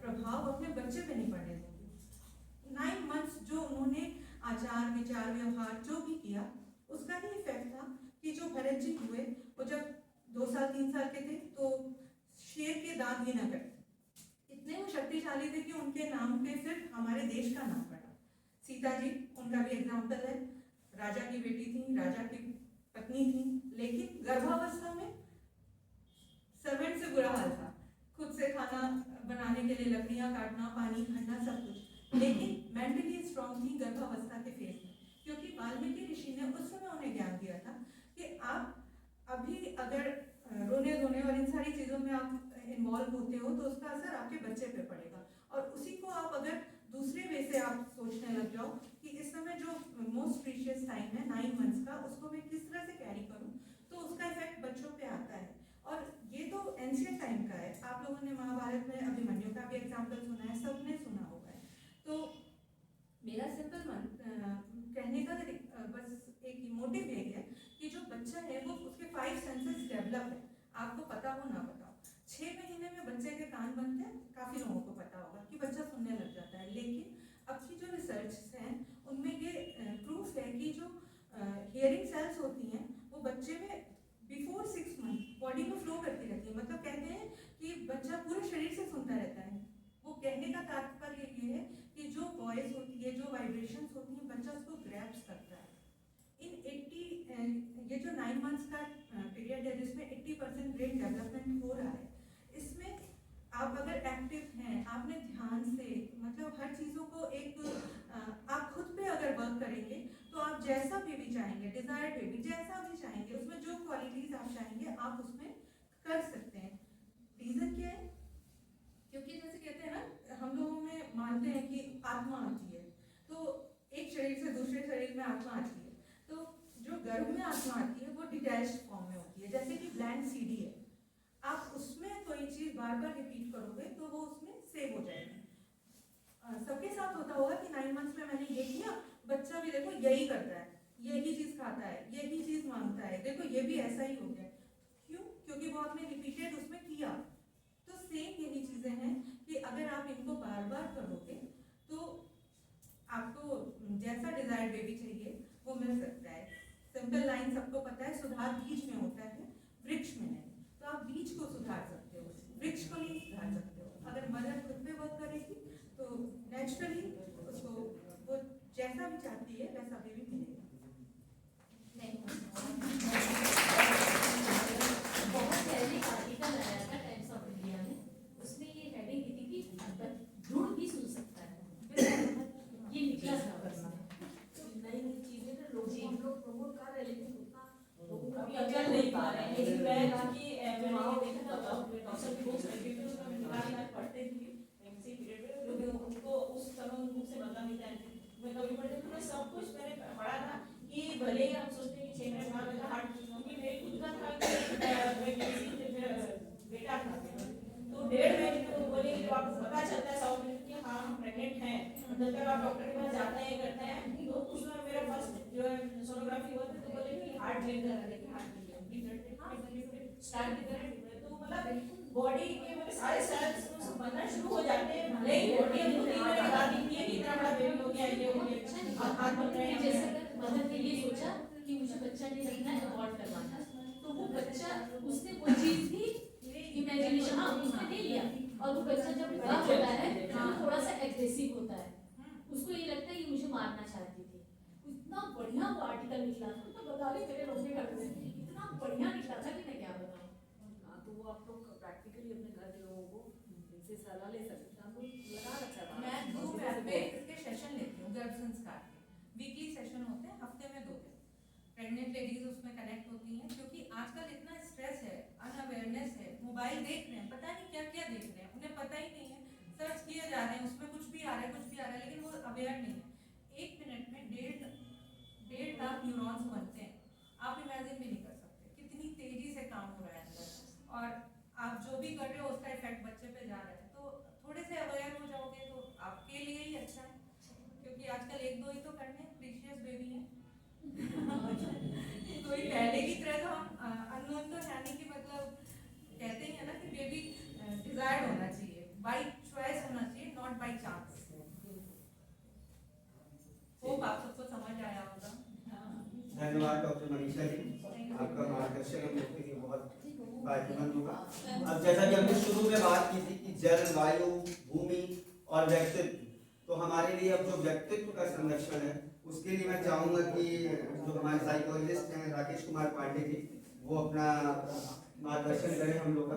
प्रभाव अपने बच्चे पे नहीं पड़ने दूंगी। 9 मंथ्स जो उन्होंने आचार विचार व्यवहार जो भी किया उसका ही इफेक्ट था कि जो भरत जी हुए वो जब 2 साल 3 साल के थे तो शेर के दांत भी न कटे, इतने वो शक्तिशाली थे कि उनके नाम पे फिर हमारे देश का नाम पड़ा। सीता जी उनका भी एग्जाम्पल है, राजा की बेटी थी, राजा की पत्नी थी, लेकिन गर्भावस्था में सर्वेंट से बुरा हाल था, खुद से खाना बनाने के लिए लकड़ियां काटना, पानी भरना, सब कुछ, लेकिन मेंटली स्ट्रांग थी गर्भावस्था के फेज में, क्योंकि वाल्मीकि ऋषि ने उस समय उन्हें ज्ञान दिया था कि आप अभी अगर रोने धोने और इन सारी चीज़ों में आप इन्वॉल्व होते हो तो उसका असर आपके बच्चे पे पड़ेगा। और उसी को आप अगर दूसरे वे से आप सोचने लग जाओ कि इस समय जो मोस्ट प्रीशियस टाइम है 9 मंथ्स का, उसको मैं किस तरह से कैरी करूं, तो उसका इफेक्ट बच्चों पे आता है। और ये तो एंशियंट टाइम का है, आप लोगों ने महाभारत में अभिमन्यु का भी एग्जाम्पल सुना है, सबने सुना होगा है। तो मेरा सिंपल कहने का बस एक मोटिव यही है कि जो बच्चा है वो उसके 5 सेंसेस डेवलप है, आपको पता हो ना पता हो। 6 महीने में बच्चे के कान बनते हैं, काफ़ी लोगों को पता होगा कि बच्चा सुनने लग जाता है, लेकिन अब की जो रिसर्च हैं उनमें ये प्रूफ है कि जो हियरिंग सेल्स होती हैं वो बच्चे में बिफोर 6 मंथ बॉडी में फ्लो करती रहती है। मतलब कहते हैं कि बच्चा पूरे शरीर से सुनता रहता है। वो कहने का तात्पर्य ये है कि जो वॉइस होती है, जो वाइब्रेशंस होती हैं, बच्चा उसको ग्रैब्स करता है। ये जो 9 मंथ्स का पीरियड है जिसमें 80% ब्रेन डेवलपमेंट हो रहा है, आप जैसा बेबी चाहेंगे, डिजायर्ड बेबी जैसा भी चाहेंगे, उसमें जो क्वालिटीज आप चाहेंगे आप उसमें कर सकते हैं। रीजन क्या है? क्योंकि जैसे कहते हैं ना, हम लोगों में मानते हैं कि आत्मा आती है, तो एक शरीर से दूसरे शरीर में आत्मा आती है, तो जो गर्भ में आत्मा आती है वो डिटैच्ड फॉर्म में होती है, जैसे कि ब्लैंक सीडी है। आप उसमें कोई चीज बार बार रिपीट करोगे तो वो उसमें सेव हो जाएगी। सबके साथ होता होगा कि 9 मंथ्स में मैंने ये किया, बच्चा भी देखो यही करता है, यही चीज खाता है, यही चीज मांगता है, देखो ये भी ऐसा ही हो गया। क्यों? क्योंकि वो आपने रिपीटेड उसमें किया। तो सेम यही चीजें हैं कि अगर आप इनको बार बार करोगे तो आपको जैसा डिजायर्ड बेबी चाहिए वो मिल सकता है। सिंपल लाइन सबको पता है, सुधार बीज में होता है, वृक्ष में नहीं। तो आप बीज को सुधार सकते हो, वृक्ष को नहीं सुधार सकते हो। अगर मदर खुद पे वर्क करेगी तो नेचुरली उसको वो जैसा भी चाहती है वैसा बेबी मिलेगा। बहुत पहले एक आर्टिकल आया था टाइम्स ऑफ इंडिया में, उसमें ये हेडिंग थी कि भ्रूण भी सुन सकता है, ये निकला था उसमें। नई नई चीजें ना हम लोग प्रमोट कर रहे हैं, लेकिन उतना लोगों को अभी अकल नहीं पा रहे हैं। लेकिन मैं कि मैंने ये देखा था डॉक्टर की बुक्स रखी थी, उसमें निकाल पढ़ते थी एमसी पीरियड में, क्योंकि उनको उस समय उन बुक से मतलब नहीं था। मैं कभी पढ़ते तो मैं सब कुछ मैंने पढ़ा था कि भले ही हम सोचते हैं कि 6 महीने बाद मेरा हार्ट, क्योंकि मेरे खुद का था कि मैं किसी बेटा था, तो 1.5 महीने तो बोले कि आपको पता चलता है 100 मिनट कि हाँ हम प्रेग्नेंट हैं, जब तक आप डॉक्टर के पास जाते हैं करते हैं। तो उसमें मेरा फर्स्ट जो है सोनोग्राफी हुआ था, तो बोले कि हार्ट ब्रेक करा देंगे, हार्ट स्टार्ट करें। तो मतलब बॉडी के मतलब सारे सेल्स बनना शुरू हो जाते हैं, भले ही बॉडी हमको 3 महीने के बाद दिखती है कि इतना बड़ा बेबी हो गया, ये हो गया, हाथ बन रहे हैं। जैसे अगर मदर ने ये सोचा कि मुझे बच्चा नहीं रखना है, अबॉर्ट करवाना, तो वो बच्चा उसने वो चीज भी इमेजिनेशन उसने ले लिया, और वो बच्चा जब बड़ा होता है तो थोड़ा सा एग्रेसिव होता है, उसको ये लगता है ये मुझे मारना चाहती थी। इतना बढ़िया वो आर्टिकल निकला था, तो बता रही मेरे रोने का इतना बढ़िया निकला था कि मैं क्या बताऊं। हाँ, तो वो आप लोग प्रैक्टिकली अपने घर के लोगों को इनसे सलाह ले सकते हैं। हम लोग लगा रखा है। मैं 2 मैप पे इसके सेशन लेती हूँ, गर्भ संस्कार के वीकली सेशन होते हैं, हफ्ते में 2 दिन। प्रेग्नेंट लेडीज उसमें कनेक्ट होती हैं, क्योंकि आजकल इतना स्ट्रेस है, अनअवेयरनेस है, मोबाइल देख रहे हैं, पता नहीं क्या क्या देख रहे हैं, उन्हें पता ही नहीं है, सर्च किए जा रहे हैं, उसमें कुछ भी आ रहा है, कुछ भी आ रहा है, लेकिन वो अवेयर नहीं है। 1 मिनट में 1.5 लाख न्यूरॉन्स बनते हैं, आप इमेजिन भी नहीं कर सकते कितनी तेजी से काम हो रहा है अंदर, और आप जो भी कर रहे हो उसका इफेक्ट बच्चे पे जा रहा है। तो थोड़े से अवेयर हो जाओगे तो आपके लिए ही अच्छा है, क्योंकि आजकल 1-2 ही तो करने हैं, प्रीशियस बेबी है। कोई पहले की तरह तो हम अननोन तो है नहीं, कि मतलब कहते ही है ना कि बेबी डिजायर्ड होना चाहिए, बाय चॉइस होना चाहिए, नॉट बाय चांस। होप आप सबको समझ आया होगा। धन्यवाद डॉक्टर मनीषा जी, आपका मार्गदर्शन हम लोग के लिए बहुत फायदेमंद होगा। अब जैसा कि हमने शुरू में बात की थी कि जल, वायु, भूमि और व्यक्तित्व, तो हमारे लिए अब जो व्यक्तित्व का संरक्षण है उसके लिए मैं चाहूँगा कि जो हमारे साइकोलॉजिस्ट हैं राकेश कुमार पांडे जी, वो अपना मार्गदर्शन करें हम लोग का।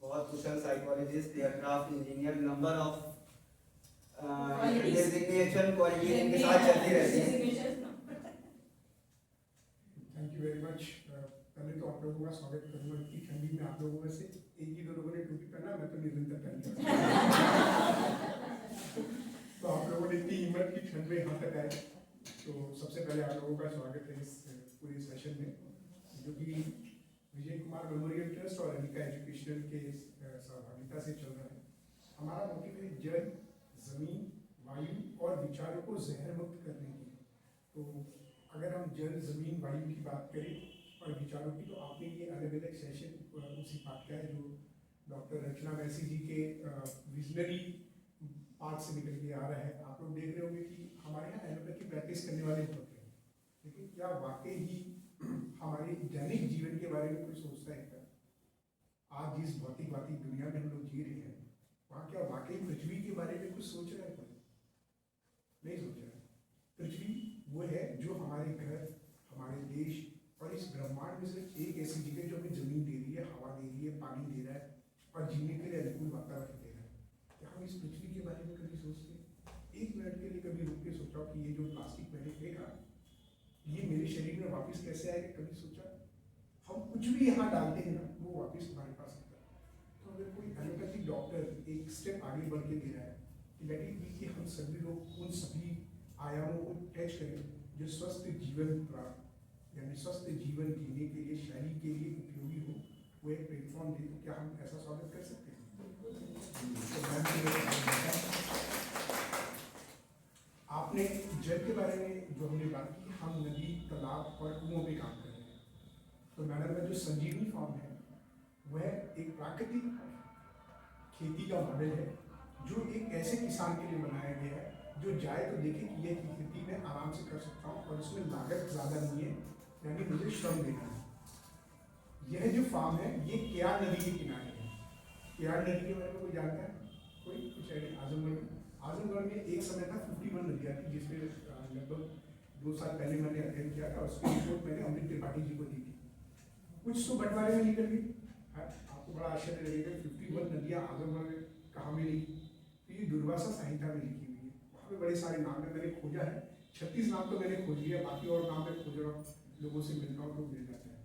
बहुत कुशल psychologist, aircraft engineer, number of designation qualification के साथ चलती रहती है। Thank you very much. पहले तो आप लोगों का स्वागत करूंगा कि ठंडी में आप लोगों में से 1-2 लोगों ने टोपी पहना, मैं तो निरंतर पहनता तो आप लोगों ने इतनी हिम्मत की ठंड में यहाँ तक आए, तो सबसे पहले आप लोगों का स्वागत है इस पूरे सेशन में, जो कि विजय कुमार मेमोरियल ट्रस्ट और अनिका एजुकेशनल के सहभागिता से चल रहा है। हमारा मोटिव है जल, जमीन, वायु और विचारों को जहर मुक्त करने की। तो अगर हम जल, जमीन, वायु की बात करें और विचारों की, तो आपने ये अलग अलग सेशन उसी बात का है जो डॉक्टर रचना वैसी जी के विजनरी पार्ट से निकल के आ रहा है। आप लोग देख रहे होंगे कि हमारे यहाँ एलोपैथी प्रैक्टिस करने वाले होते हैं, लेकिन क्या वाकई ही हमारे दैनिक जीवन के बारे में कोई सोचता है क्या? आज जिस भौतिकवादी दुनिया में हम लोग जी रहे हैं, वहाँ क्या वाकई पृथ्वी के बारे में कुछ सोच रहा है कोई? नहीं सोच रहा है। पृथ्वी वो है जो हमारे घर, हमारे देश और इस ब्रह्मांड में सिर्फ एक ऐसी जगह जो हमें जमीन दे रही है, हवा दे रही है, पानी दे रहा है और जीने के लिए अनुकूल वातावरण दे रहा है। क्या हम इस पृथ्वी के बारे में कभी सोचते हैं? 1 मिनट के लिए कभी रुक सोचता हूँ कि ये जो प्लास्टिक मैंने फेंका ये मेरे शरीर में वापस कैसे आएगा, कभी सोचा? हम कुछ भी यहाँ डालते हैं ना वो वापस हमारे पास आता है। तो अगर कोई एलोपैथिक डॉक्टर एक स्टेप आगे बढ़ के दे रहा है कि लेट इट बी कि हम सभी लोग उन सभी आयामों को टच करें जो स्वस्थ जीवन प्राप्त यानी स्वस्थ जीवन जीने के लिए, शरीर के लिए उपयोगी हो, वो एक प्लेटफॉर्म दे, तो क्या हम ऐसा स्वागत कर सकते हैं? आपने जल के बारे में जो हमने बात की, हम नदी, तालाब और कुओं पे काम कर रहे हैं। तो मैडम का जो संजीवनी फार्म है वह एक प्राकृतिक खेती का मॉडल है जो एक ऐसे किसान के लिए बनाया गया है जो जाए तो देखे कि यह खेती में आराम से कर सकता हूँ और इसमें लागत ज़्यादा नहीं है, यानी मुझे श्रम देना है। यह जो फार्म है ये केयार नदी के किनारे है। केयार नदी के बारे में कोई जानता है? कोई कुछ आइडिया? आजमगढ़ में एक समय था 51 नदियाँ थी, जिसमें लगभग 2 साल पहले मैंने अध्ययन किया था। उसकी रिपोर्ट मैंने अमृत त्रिपाठी जी को दी थी। कुछ तो बंटवारे में निकल गई। आपको बड़ा आश्चर्य लगेगा 51 नदियाँ आजमगढ़ में कहाँ मिली? तो ये दुर्वासा संहिता में लिखी हुई है। वहाँ पे बड़े सारे नाम है, मैंने खोजा है 36 नाम तो मैंने खोज लिया, बाकी और नाम मैं खोज रहा हूँ, लोगों से मिलता हूँ तो मिल जाता है।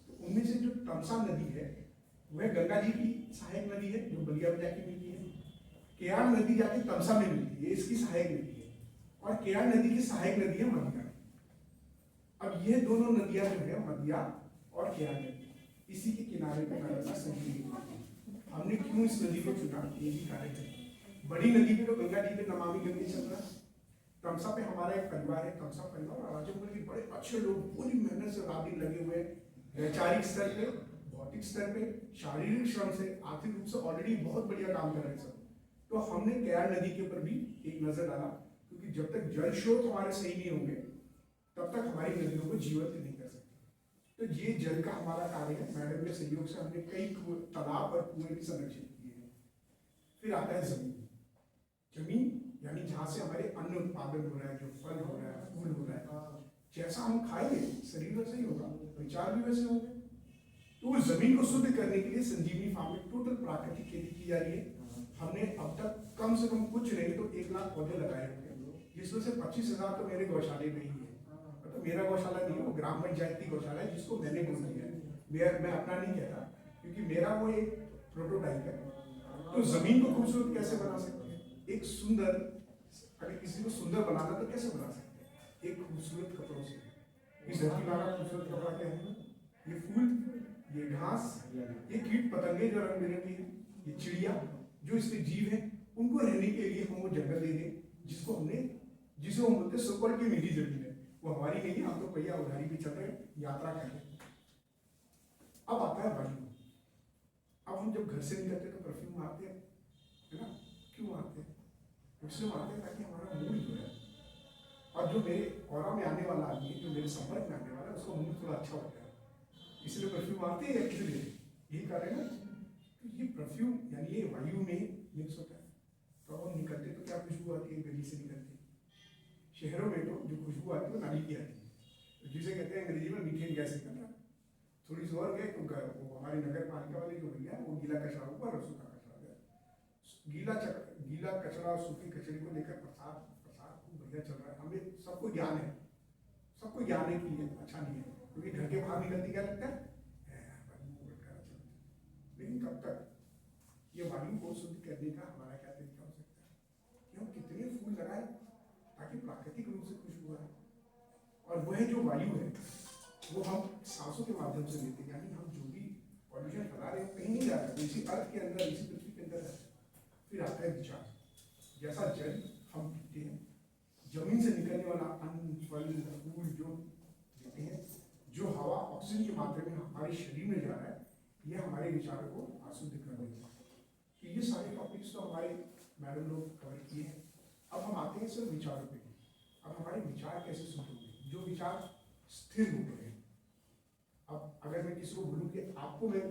तो उनमें से जो तमसा नदी है वह गंगा जी की सहायक नदी है जो बलिया में जाके मिलती है। केयार नदी जाके तमसा में मिलती है, इसकी सहायक नदी है। और केयार नदी की सहायक नदी है मदिया। अब ये दोनों नदियां जो है मदिया और केयार नदी, इसी के किनारे पे मैडम का संजीवनी। हमने क्यों इस नदी को चुना, ये भी कारण है। बड़ी नदी पे तो गंगा जी पे नमामि गंगे चल रहा है। तमसा पे हमारा एक परिवार है, तमसा परिवार, और आजमगढ़ के बड़े अच्छे लोग पूरी मेहनत से रात दिन लगे हुए हैं, वैचारिक स्तर पे, भौतिक स्तर पे, शारीरिक श्रम से, आर्थिक रूप से ऑलरेडी बहुत बढ़िया काम कर रहे हैं सब। तो हमने केयार नदी के ऊपर भी एक नजर डाला, क्योंकि जब तक जल स्रोत हमारे सही नहीं होंगे तब तक हमारी नदियों को जीवित नहीं कर सकते। तो ये जल का हमारा कार्य है। मैडम के सहयोग से हमने कई तालाब और कुएं भी संरक्षित किए हैं। फिर आता है जमीन। जमीन यानी जहाँ से हमारे अन्न उत्पादन हो रहा है, जो फल हो रहा है, फूल हो रहा है, जैसा हम खाएंगे शरीर वैसे ही होगा, विचार भी वैसे होंगे। तो उस जमीन को शुद्ध करने के लिए संजीवनी फार्म में टोटल प्राकृतिक खेती की जा रही है। हमने अब तक कम से कम कुछ नहीं तो 1 लाख पौधे लगाए होंगे, जिसमें से 25,000 तो मेरे गौशाले में ही है। तो मेरा गौशाला नहीं है, वो ग्राम पंचायत की गौशाला है जिसको मैंने गोद दिया है। मैं अपना नहीं कहता, क्योंकि मेरा वो एक प्रोटोटाइप है। तो जमीन को खूबसूरत कैसे बना सकते हैं? एक सुंदर, अगर किसी को सुंदर बनाना तो कैसे बना सकते हैं? एक खूबसूरत कपड़ों से। इस धरती वाला खूबसूरत कपड़ा क्या है? ये फूल, ये घास, ये कीट पतंगे जो रंग बिरंगे हैं, ये चिड़िया जो इसके जीव हैं, उनको रहने के लिए हम वो जंगल दे दें, जिसे हम बोलते सुपर की मीठी जमीन है। वो हमारी नहीं है, हम तो पहिया उधारी भी चल रहे हैं, यात्रा कर रहे हैं। अब आता है वायु। अब हम जब घर से निकलते तो परफ्यूम मारते हैं, है ना? क्यों मारते हैं? इसलिए मारते हैं ताकि हमारा मूड जो है, और जो मेरे ऑरा में आने वाला आदमी है, जो मेरे संपर्क में आने वाला है, उसका मूड थोड़ा अच्छा होता है, इसलिए परफ्यूम मारते हैं। या किसलिए? यही कारण है ना। तो ये परफ्यूम यानी ये वायु में मिक्स होता है। तो हम निकलते तो क्या खुशबू आती है? गली से निकलती। शहरों में तो जो खुशबू आती है वो नाली की आती है, तो जिसे कहते हैं अंग्रेजी में मीथेन गैस निकल रहा है। थोड़ी सी और गए तो वो हमारी नगर पालिका वाले जो भैया वो गीला कचरा ऊपर और सूखा कचरा गया। गीला कचरा और सूखे कचरे को लेकर प्रसार खूब बढ़िया चल रहा है। हमें सबको ज्ञान है, कि ये अच्छा नहीं है, क्योंकि घर के बाहर निकलती क्या लगता है? लेकिन कब तक ये वायु को शुद्ध करने का हमारा क्या तरीका हो सकता है कि हम कितने फूल लगाए ताकि प्राकृतिक रूप से खुशबू आए। और वह जो वायु है वो हम सांसों के माध्यम से लेते हैं, यानी हम जो भी पॉल्यूशन फैला रहे हैं कहीं नहीं जा रहा है, इसी अर्थ के अंदर, इसी पृथ्वी के अंदर है। फिर आता है विचार। जैसा जल हम पीते हैं, जमीन से निकलने वाला अन्न, फल, फूल जो देते हैं, जो हवा ऑक्सीजन की मात्रा में हमारे शरीर में जा रहा है, ये हमारे विचारों को अशुद्ध कर देता है। तो ये सारे टॉपिक्स तो हमारे मैडम लोग कवर किए हैं। अब हम आते हैं सिर्फ विचारों पे। अब हमारे विचार कैसे शुद्ध होंगे? जो विचार स्थिर हो गए। अब अगर मैं किसी को बोलूँ कि आपको मैं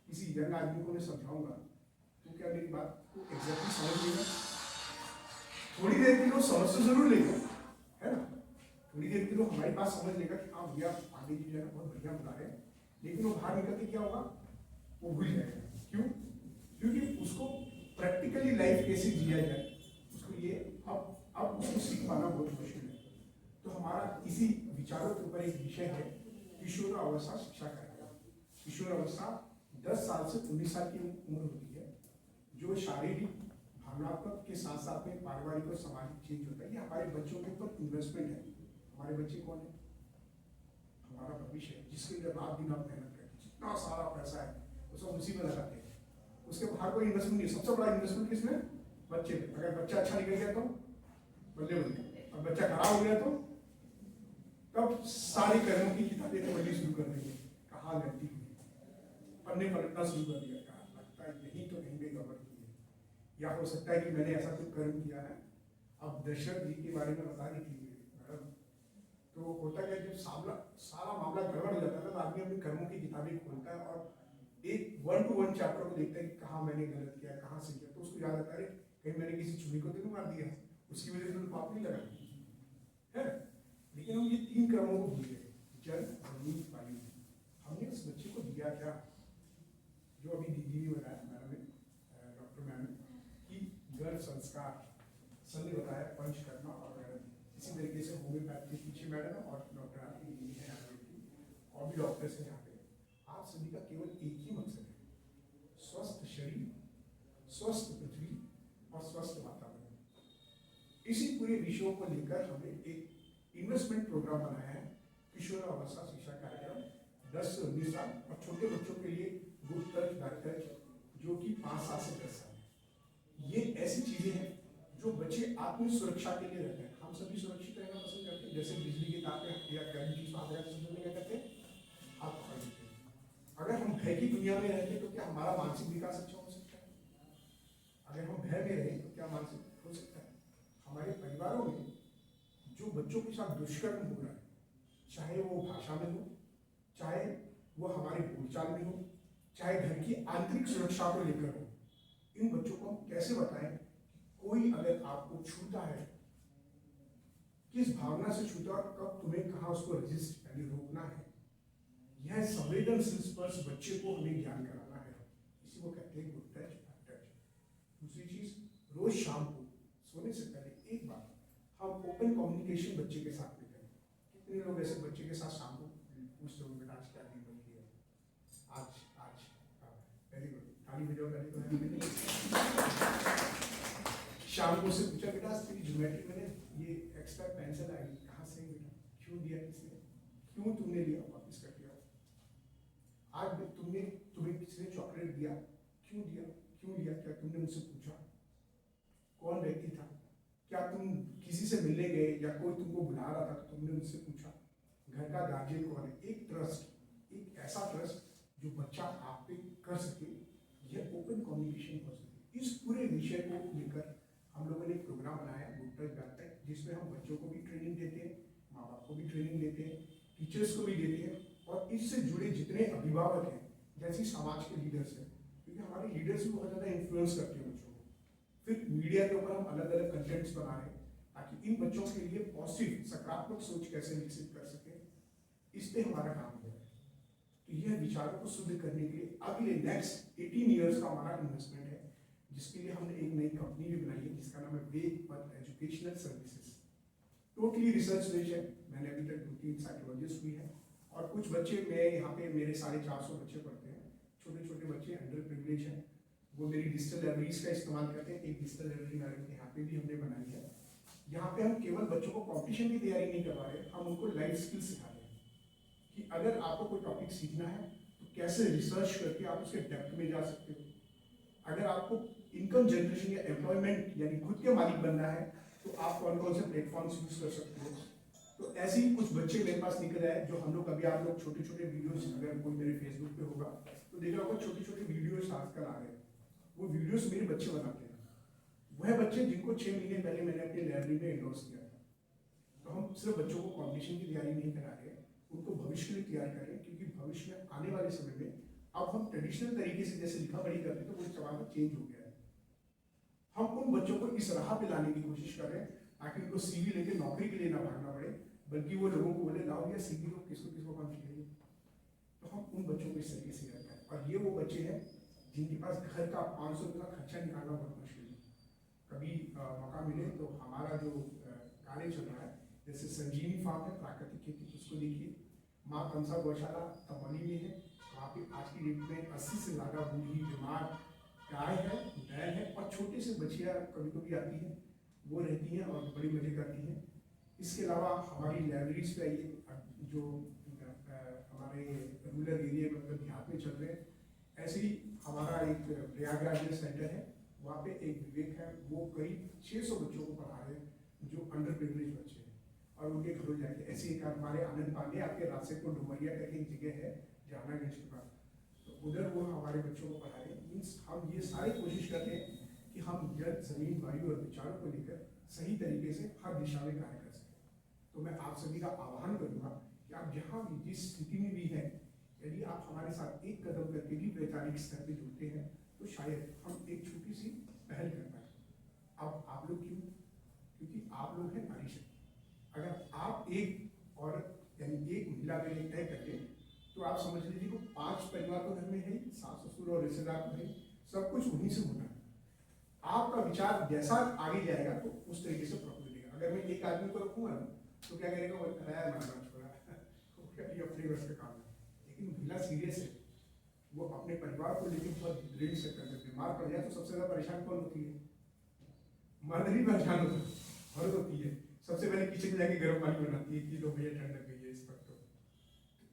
किसी यंग आदमी को मैं समझाऊंगा, तो क्या मेरी बात को एग्जैक्टली समझ लेगा? थोड़ी देर के लिए समझ तो जरूर लेगा, है ना? थोड़ी देर के लिए हमारी बात समझ लेगा कि हाँ भैया पांडे जी जो है बहुत बढ़िया बता रहे हैं, लेकिन वो बाहर निकल के क्या होगा? वो भूल जाएगा। क्यों? क्योंकि उसको प्रैक्टिकली लाइफ कैसे जिया जाए, उसको ये अब उसको सीख पाना बहुत मुश्किल हमारा इसी विचारों के ऊपर एक विषय है किशोर अवस्था शिक्षा कार्यक्रम। किशोर अवस्था 10 साल से 19 साल की उम्र होती है, जो शारीरिक भावनात्मक के साथ साथ में पारिवारिक और सामाजिक चेंज होता है। ये हमारे बच्चों के ऊपर इन्वेस्टमेंट है। हमारे बच्चे कौन है? हमारा भविष्य है, जिसके लिए रात दिन आप मेहनत करते हैं। जितना सारा पैसा है वो सब उसी में लगाते हैं, उसके बाहर कोई इन्वेस्टमेंट नहीं। सबसे बड़ा इन्वेस्टमेंट किसमें? बच्चे में। अगर बच्चा अच्छा निकल गया तो बल्ले बल्ले, और बच्चा खराब हो गया तो तब सारी कर्मों की किताबें पढ़नी शुरू कर देंगे। कहाँ गलती हुई, पढ़ने पलटना शुरू कर दिया, कहा लगता है यही तो कहीं गई गड़बड़ की है, या हो सकता है कि मैंने ऐसा कुछ कर्म किया है। अब दशरथ जी के बारे में बता रही थी मैडम, तो होता क्या, जब सारा मामला गड़बड़ हो जाता है ना, तो आदमी अपनी कर्मों की किताबें खोलता है और एक 1 to 1 चैप्टर को देखता है कि कहाँ मैंने गलत किया, कहाँ से किया, तो उसको याद आता है कहीं मैंने किसी चूहे को तो मार दिया, उसकी वजह से तो पाप नहीं लगा है। लेकिन हम ये 3 क्रमों को भूल गए, जल, जमीन, वायु। हमने उस बच्चे को दिया क्या, जो अभी दीदी ने बताया मैडम ने, डॉक्टर मैम ने, कि गर्भ संस्कार, सर ने बताया पंच करना, और इसी तरीके से होम्योपैथी के पीछे मैडम और डॉक्टर आरती दीदी है, और भी डॉक्टर्स हैं यहाँ पे। आप सभी का केवल एक ही मकसद है, स्वस्थ शरीर, स्वस्थ पृथ्वी और स्वस्थ वातावरण। इसी पूरे विषयों को लेकर हमने एक इन्वेस्टमेंट प्रोग्राम बनाया है, किशोर अवस्था शिक्षा कार्यक्रम 10 से 19 साल, और छोटे बच्चों के लिए गुड टच, बैड टच, जो कि 5 साल से 10 साल है। ये ऐसी चीजें हैं जो बच्चे आत्म सुरक्षा के लिए रहते हैं। हम सभी सुरक्षित रहना पसंद करते हैं, जैसे बिजली के तार पे या करंट की स्वाद क्या करते हैं, हाथ पकड़ लेते हैं। अगर हम भय की दुनिया में रहते तो क्या हमारा मानसिक विकास अच्छा हो सकता है? अगर हम भय में रहें तो क्या मानसिक हो सकता है? हमारे परिवारों में जो बच्चों के साथ दुष्कर्म हो रहा है, चाहे वो भाषा में हो, चाहे वो हमारे बोलचाल में हो, चाहे घर की आंतरिक सुरक्षा को लेकर हो, इन बच्चों को हम कैसे बताएं? कोई अगर आपको छूता है, किस भावना से छूता, कब तुम्हें कहाँ उसको रजिस्ट यानी रोकना है, यह संवेदनशील स्पर्श बच्चे को हमें ज्ञान कराना है। इसी को कहते हैं गुड टच, बैड टच। दूसरी चीज, रोज शाम को सोने से पहले एक बार हम ओपन कम्युनिकेशन बच्चे के साथ में करें। कितने लोग ऐसे बच्चे के साथ शाम को पूछते हो, बेटा आज क्या दिन बन गया, आज वेरी गुड, ताली बजाओ पहले तो। शाम को उससे पूछा, बेटा आज तेरी ज्योमेट्री मैंने ये एक्स्ट्रा पेंसिल आई कहाँ से बेटा, क्यों दिया किसने, क्यों तुमने लिया, वापस कर दिया। आज तुम्हें किसने चॉकलेट दिया, क्यों दिया, क्यों लिया, क्या तुमने मुझसे पूछा, कौन व्यक्ति था, क्या तुम किसी से मिलने गए या कोई तुमको बुला रहा था तो तुमने मुझसे पूछा, घर का गार्जियन कौन है। एक ट्रस्ट, एक ऐसा ट्रस्ट जो बच्चा आप पे कर सके, यह ओपन कम्युनिकेशन हो सके। इस पूरे विषय को लेकर हम लोगों ने एक प्रोग्राम बनाया गुड टच बैड टच, जिसमें हम बच्चों को भी ट्रेनिंग देते हैं, माँ बाप को भी ट्रेनिंग देते हैं, टीचर्स को भी देते हैं, और इससे जुड़े जितने अभिभावक हैं, जैसे समाज के लीडर्स हैं, क्योंकि हमारे लीडर्स भी बहुत ज़्यादा इन्फ्लुएंस करते हैं बच्चों को। फिर मीडिया के ऊपर हम अलग अलग कंटेंट्स बना रहे हैं ताकि इन बच्चों के लिए पॉजिटिव सकारात्मक सोच कैसे विकसित कर सके, इस पे हमारा काम हो रहा है। तो यह विचारों को शुद्ध करने के लिए अगले नेक्स्ट 18 ईयर्स का हमारा इन्वेस्टमेंट है, जिसके लिए हमने एक नई कंपनी भी बनाई है जिसका नाम है वेद पथ educational services. Totally research based है। मैंने अभी तक 2-3 साइकोलॉजिस्ट हुई है, और कुछ बच्चे मैं यहाँ पे मेरे 450 बच्चे पढ़ते हैं, छोटे छोटे बच्चे अंडर प्रिविलेज हैं, वो मेरी डिजिटल लाइब्रेरीज का इस्तेमाल करते हैं। एक डिजिटल लाइब्रेरी मैडम यहाँ पे भी हमने बनाई है। यहाँ पे हम केवल बच्चों को कॉम्पिटिशन की तैयारी नहीं करवा रहे, हम उनको लाइफ स्किल्स सिखा रहे हैं कि अगर आपको कोई टॉपिक सीखना है तो कैसे रिसर्च करके आप उसके डेप्थ में जा सकते हो। अगर आपको इनकम जनरेशन या एम्प्लॉयमेंट यानी खुद के मालिक बनना है तो आप कौन कौन से प्लेटफॉर्म्स यूज कर सकते हो। तो ऐसे ही कुछ बच्चे मेरे पास निकल आए जो हम लोग, अभी आप लोग छोटे छोटे वीडियोस, अगर कोई मेरे फेसबुक पे होगा तो देखा होगा छोटे छोटे वीडियोस आजकल आ रहे हैं, वो वीडियोस मेरे बच्चे बनाते हैं। वह बच्चे जिनको 6 महीने पहले मैंने अपनी लाइब्रेरी में एंडोर्स किया था। तो हम सिर्फ बच्चों को कॉम्पिटिशन की तैयारी नहीं करा रहे, उनको भविष्य के लिए तैयार कर रहे हैं, क्योंकि भविष्य में आने वाले समय में अब हम ट्रेडिशनल तरीके से जैसे लिखा पढ़ी करते तो वो जमाना चेंज हो गया है। हम उन बच्चों को इस राह पे लाने की कोशिश कर रहे हैं ताकि उनको सीवी लेके नौकरी के लिए ना भागना पड़े, बल्कि वो लोगों को बोले लाओ या सीवी लो, किसको किसको काम चाहिए। तो हम उन बच्चों को इस तरीके से करते हैं। और ये वो बच्चे हैं जिनके पास घर का 500 रुपये का खर्चा निकालना बहुत मुश्किल है। कभी मौका मिले तो हमारा जो कार्य चल रहा है जैसे संजीवनी फार्म है प्राकृतिक खेती, उसको देखिए। माँ कंसा गौशाला तमौली में है, वहाँ पे आज की डेट में 80 से ज़्यादा बूढ़ी बीमार गाय है, बैल है और छोटे से बछिया कभी कभी आती है, वो रहती हैं और बड़ी मजे करती हैं। इसके अलावा हमारी लाइब्रेरीज पे आइए, जो हमारे रूरल एरिया में मतलब देहात में चल रहे हैं। ऐसे ही हमारा एक प्रयागराज में सेंटर है, वहाँ पे एक विवेक है, वो करीब 600 बच्चों को पढ़ा रहे हैं जो अंडर प्रिविलेज बच्चे हैं, और उनके घरों जाके। ऐसे एक हमारे आनंद पांडे आपके रास्ते को डुमरिया करके एक जगह है जहानागंज के पास, तो उधर वो हमारे बच्चों को पढ़ा रहे हैं। मीन्स हम ये सारी कोशिश करते हैं कि हम जल, जमीन, वायु और विचारों को लेकर सही तरीके से हर दिशा में कार्य कर सकें। तो मैं आप सभी का आह्वान करूँगा कि आप जहाँ भी जिस स्थिति में भी हैं, यदि आप हमारे साथ एक कदम करके भी वैचारिक स्तर पर जुड़ते हैं तो शायद हम एक छोटी सी पहल कर पाए। अब आप लोग क्यों? क्योंकि आप लोग हैं नारी शक्ति। अगर आप एक औरत यानी एक महिला के लिए तय करके, तो आप समझ लीजिए कि 5 परिवार तो घर में है, सास ससुर और रिश्तेदार तो है, सब कुछ उन्हीं से होना है। आपका विचार जैसा आगे जाएगा तो उस तरीके से प्रॉफिट मिलेगा। अगर मैं एक आदमी को रखूंगा ना तो क्या करेगा, वो कराया मारना छोड़ा ये अपने वर्ष का काम है। लेकिन महिला सीरियस है, वो अपने परिवार को लेकर बहुत दृढ़ से करते। बीमार पड़ जाए तो सबसे ज्यादा परेशान कौन होती है? मर्द ही परेशान होता है, औरत होती है। सबसे पहले किचन में जाके गर्म पानी बनाती है कि लो भैया ठंड लग गई है इस वक्त। तो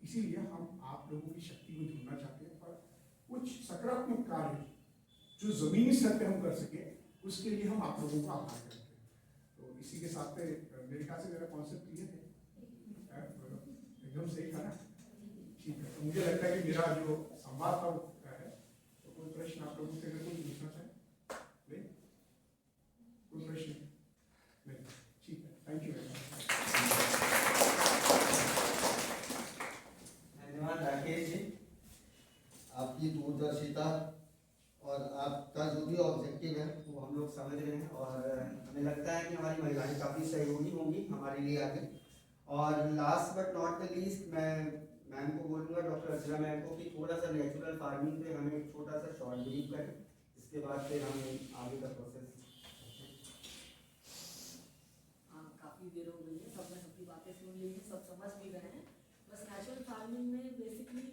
इसीलिए हम आप लोगों की शक्ति को ढूंढना चाहते हैं और कुछ सकारात्मक कार्य जो जमीनी स्तर पे हम कर सके, उसके लिए हम आप लोगों को आभार करते हैं। तो इसी के साथ मेरे ख्याल से मेरा कॉन्सेप्ट क्लियर है, एकदम सही था ना? ठीक है, तो मुझे लगता है कि मेरा जो संवाद था वो है। तो कोई प्रश्न आप लोगों से अगर कोई पूछना चाहे? नहीं, कोई प्रश्न नहीं? ठीक है, थैंक यू वेरी मच। धन्यवाद राकेश जी, आपकी दूरदर्शिता और आपका जो भी ऑब्जेक्टिव है वो हम लोग समझ रहे हैं, और हमें लगता है कि हमारी महिलाएं काफ़ी सहयोगी होंगी हमारे लिए आगे। और last but not the least, मैं मैम को बोलूँगा, डॉक्टर अर्चना मैम को, कि थोड़ा सा नेचुरल फार्मिंग पे हमें एक छोटा सा शॉर्ट ब्रीफ करें, इसके बाद फिर हम आगे का प्रोसेस। हाँ, काफ़ी देर हो गई है, सबने सबकी बातें सुन ली हैं, सब समझ भी गए हैं। बस नेचुरल फार्मिंग में बेसिकली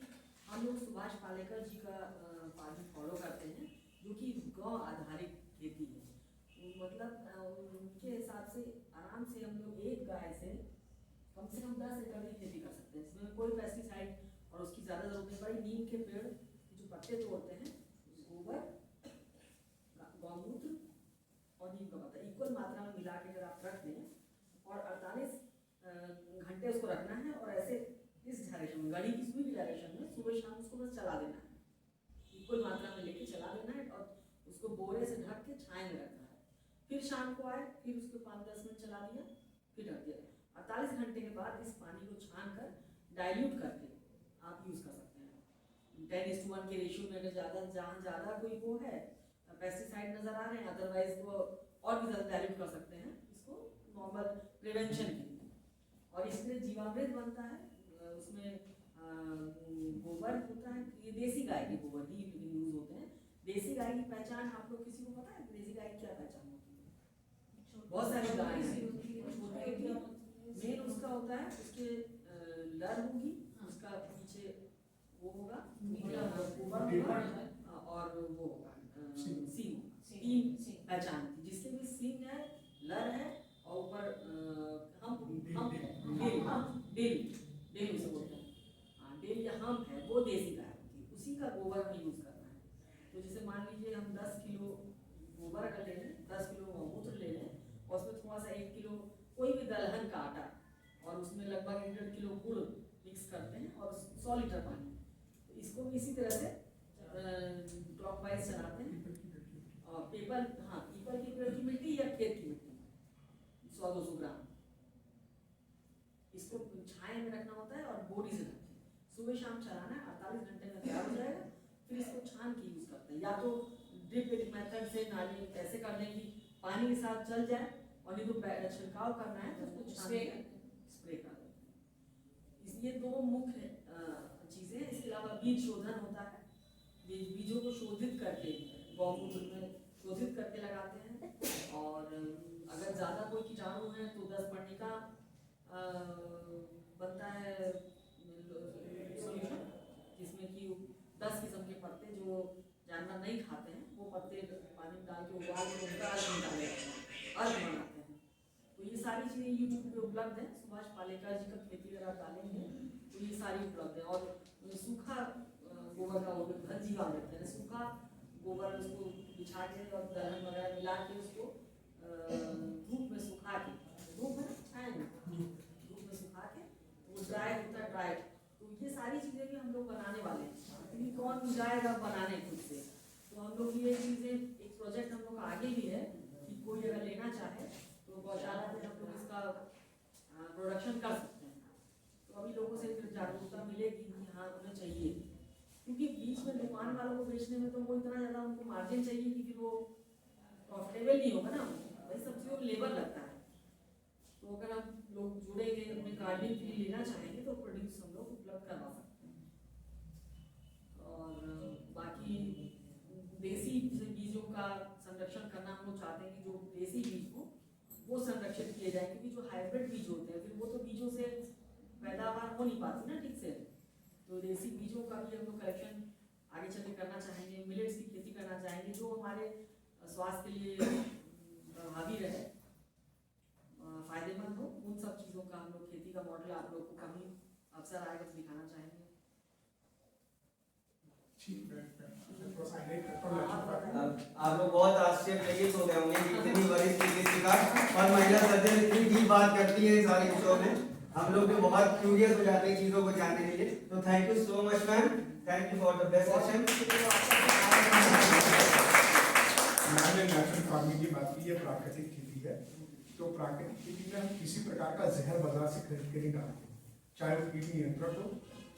हम लोग सुभाष पालेकर जी का फार्मिंग फॉलो करते हैं, जो कि गौ आधारित खेती है। मतलब उनके हिसाब से आराम से हम लोग एक गाय से कम 10 एकड़ की खेती कर सकते हैं, जिसमें कोई पेस्टिसाइड और उसकी ज़्यादा जरूरत नहीं पड़ी। नीम के पेड़ जो पत्ते तोड़ते हैं, गोबर, गौमूत्र और नीम का पत्ता इक्वल मात्रा में मिला के अगर आप रख दें और 48 घंटे उसको रखना है, और ऐसे इस डायरेक्शन में, घड़ी की सुई की डायरेक्शन में सुबह शाम उसको बस चला देना है, इक्वल मात्रा में लेके चला देना है, और उसको बोरे से ढक के छाया में रखना है। फिर शाम को आए, फिर उसको 5-10 मिनट चला दिया, फिर ढक दिया। 48 घंटे के बाद इस पानी को छान कर डाइल्यूट करके आप यूज़ कर सकते हैं। 10:1 के रेशियो में, अगर जहाँ ज़्यादा कोई वो है पेस्टिसाइड नज़र आ रहे हैं, अदरवाइज वो और भी ज़्यादा डाइल्यूट कर सकते हैं इसको नॉर्मल प्रिवेंशन के लिए। और इसमें जीवामृत बनता है, उसमें गोबर होता है, ये देसी गाय के गोबर ही यूज़ होते हैं। देसी गाय की पहचान आप लोग किसी को पता है? देसी गाय की क्या पहचान होती है? बहुत सारी गाय हैं, मेन उसका होता है, उसके लर होगी, उसका पीछे वो होगा और वो होगा सींग। 3 पहचान थी, जिसके भी सींग है, लर है और ऊपर डेल उसे बोलते हैं, हाँ डेल या हम है, वो देसी गाय होती है, उसी का गोबर हमें यूज़ करना है। तो जैसे मान लीजिए हम 10 किलो गोबर का ले लें, 10 किलो गौमूत्र ले लें, और उसमें थोड़ा सा 1 किलो कोई भी दलहन का आटा, और उसमें लगभग 1.5 किलो गुड़ मिक्स करते हैं, और 100 लीटर पानी। तो इसको भी इसी तरह से क्लॉकवाइज चलाते हैं। और पीपल, हाँ पीपल की पेड़ की मिट्टी या खेत की मिट्टी 100-200 ग्राम, इसको छाया में रखना होता है और बोरी से रखते हैं। सुबह शाम चलाना है, 48 घंटे में तैयार हो जाएगा। फिर इसको छान के यूज़ करते हैं, या तो ड्रिप मेथड से नाली कैसे कर दें कि पानी के साथ चल जाए, और नहीं तो छिड़काव करना है तो उसको छान के स्प्रे कर देते हैं। इसलिए 2 मुख्य चीज़ें हैं। इसके अलावा बीज शोधन होता है, बीजों को शोधित करके गौमूत्र में शोधित करके लगाते हैं, और अगर ज़्यादा कोई कीटाणु है तो 10 पर्णिका बनता है सॉल्यूशन, जिसमें कि 10 किस्म के पत्ते जो जानवर नहीं खाते हैं वो पत्ते पानी में डाल के उबाल के उनका अर्क निकाले जाते हैं, अर्क बनाते हैं। तो ये सारी चीज़ें यूट्यूब पे उपलब्ध है। सुभाष पालेकर जी का खेती अगर आप डालेंगे तो ये सारी उपलब्ध है। और सूखा गोबर का वो घर जीवा देते हैं, सूखा गोबर उसको बिछा के और दलहन वगैरह मिला के उसको धूप में सुखा के, धूप में छाया में, धूप में सुखा के वो ड्राई होता है, ड्राई। तो ये सारी चीज़ें भी हम लोग बनाने वाले हैं, क्योंकि कौन जाएगा बनाने खुद से। तो हम लोग ये चीज़ें, एक प्रोजेक्ट हम लोग का आगे भी है कि कोई अगर लेना चाहे तो गौशाला में हम लोग इसका प्रोडक्शन कर सकते हैं। तो अभी लोगों से फिर जागरूकता मिलेगी कि हाँ उन्हें चाहिए, क्योंकि बीच में दुकान वालों को बेचने में तो वो इतना ज़्यादा उनको मार्जिन चाहिए कि फिर वो प्रॉफिटेबल नहीं होगा ना, वही सब चीज़ों में लेबर लगता है। तो अगर हम लोग जुड़ेंगे, अपने गार्डनिंग के लिए लेना चाहेंगे तो प्रोड्यूस हम लोग उपलब्ध करवा सकते हैं। और बाकी देसी बीजों का संरक्षण करना हम लोग चाहते हैं कि जो देसी बीज हो वो संरक्षित किए जाए, क्योंकि जो हाइब्रिड बीज होते हैं फिर वो तो बीजों से पैदावार हो नहीं पाती ना ठीक से। तो देसी बीजों का भी हम लोग कलेक्शन आगे चल के करना चाहेंगे। मिलेट्स की खेती करना चाहेंगे जो हमारे स्वास्थ्य के लिए प्रभावी रहे, फायदेमंद हो। उन सब चीज़ों का हम लोग खेती का मॉडल आप लोग को कभी अवसर आएगा तो दिखाना चाहेंगे। आप लोग बहुत आश्चर्यचकित हो गए होंगे कि इतनी वरिष्ठ चिकित्सिका और महिला सर्जन इतनी डीप बात करती है सारे विषयों में। हम लोग भी बहुत क्यूरियस हो जाते हैं चीजों को जानने के लिए। तो thank you so much ma'am, thank you for the best session. मैंने नेचुरल फार्मिंग की बात की, है प्राकृतिक खेती है। तो प्राकृतिक खेती में हम किसी प्रकार का जहर बाजार से खरीद के नहीं डालते, चाहे वो कीट नियंत्रण हो,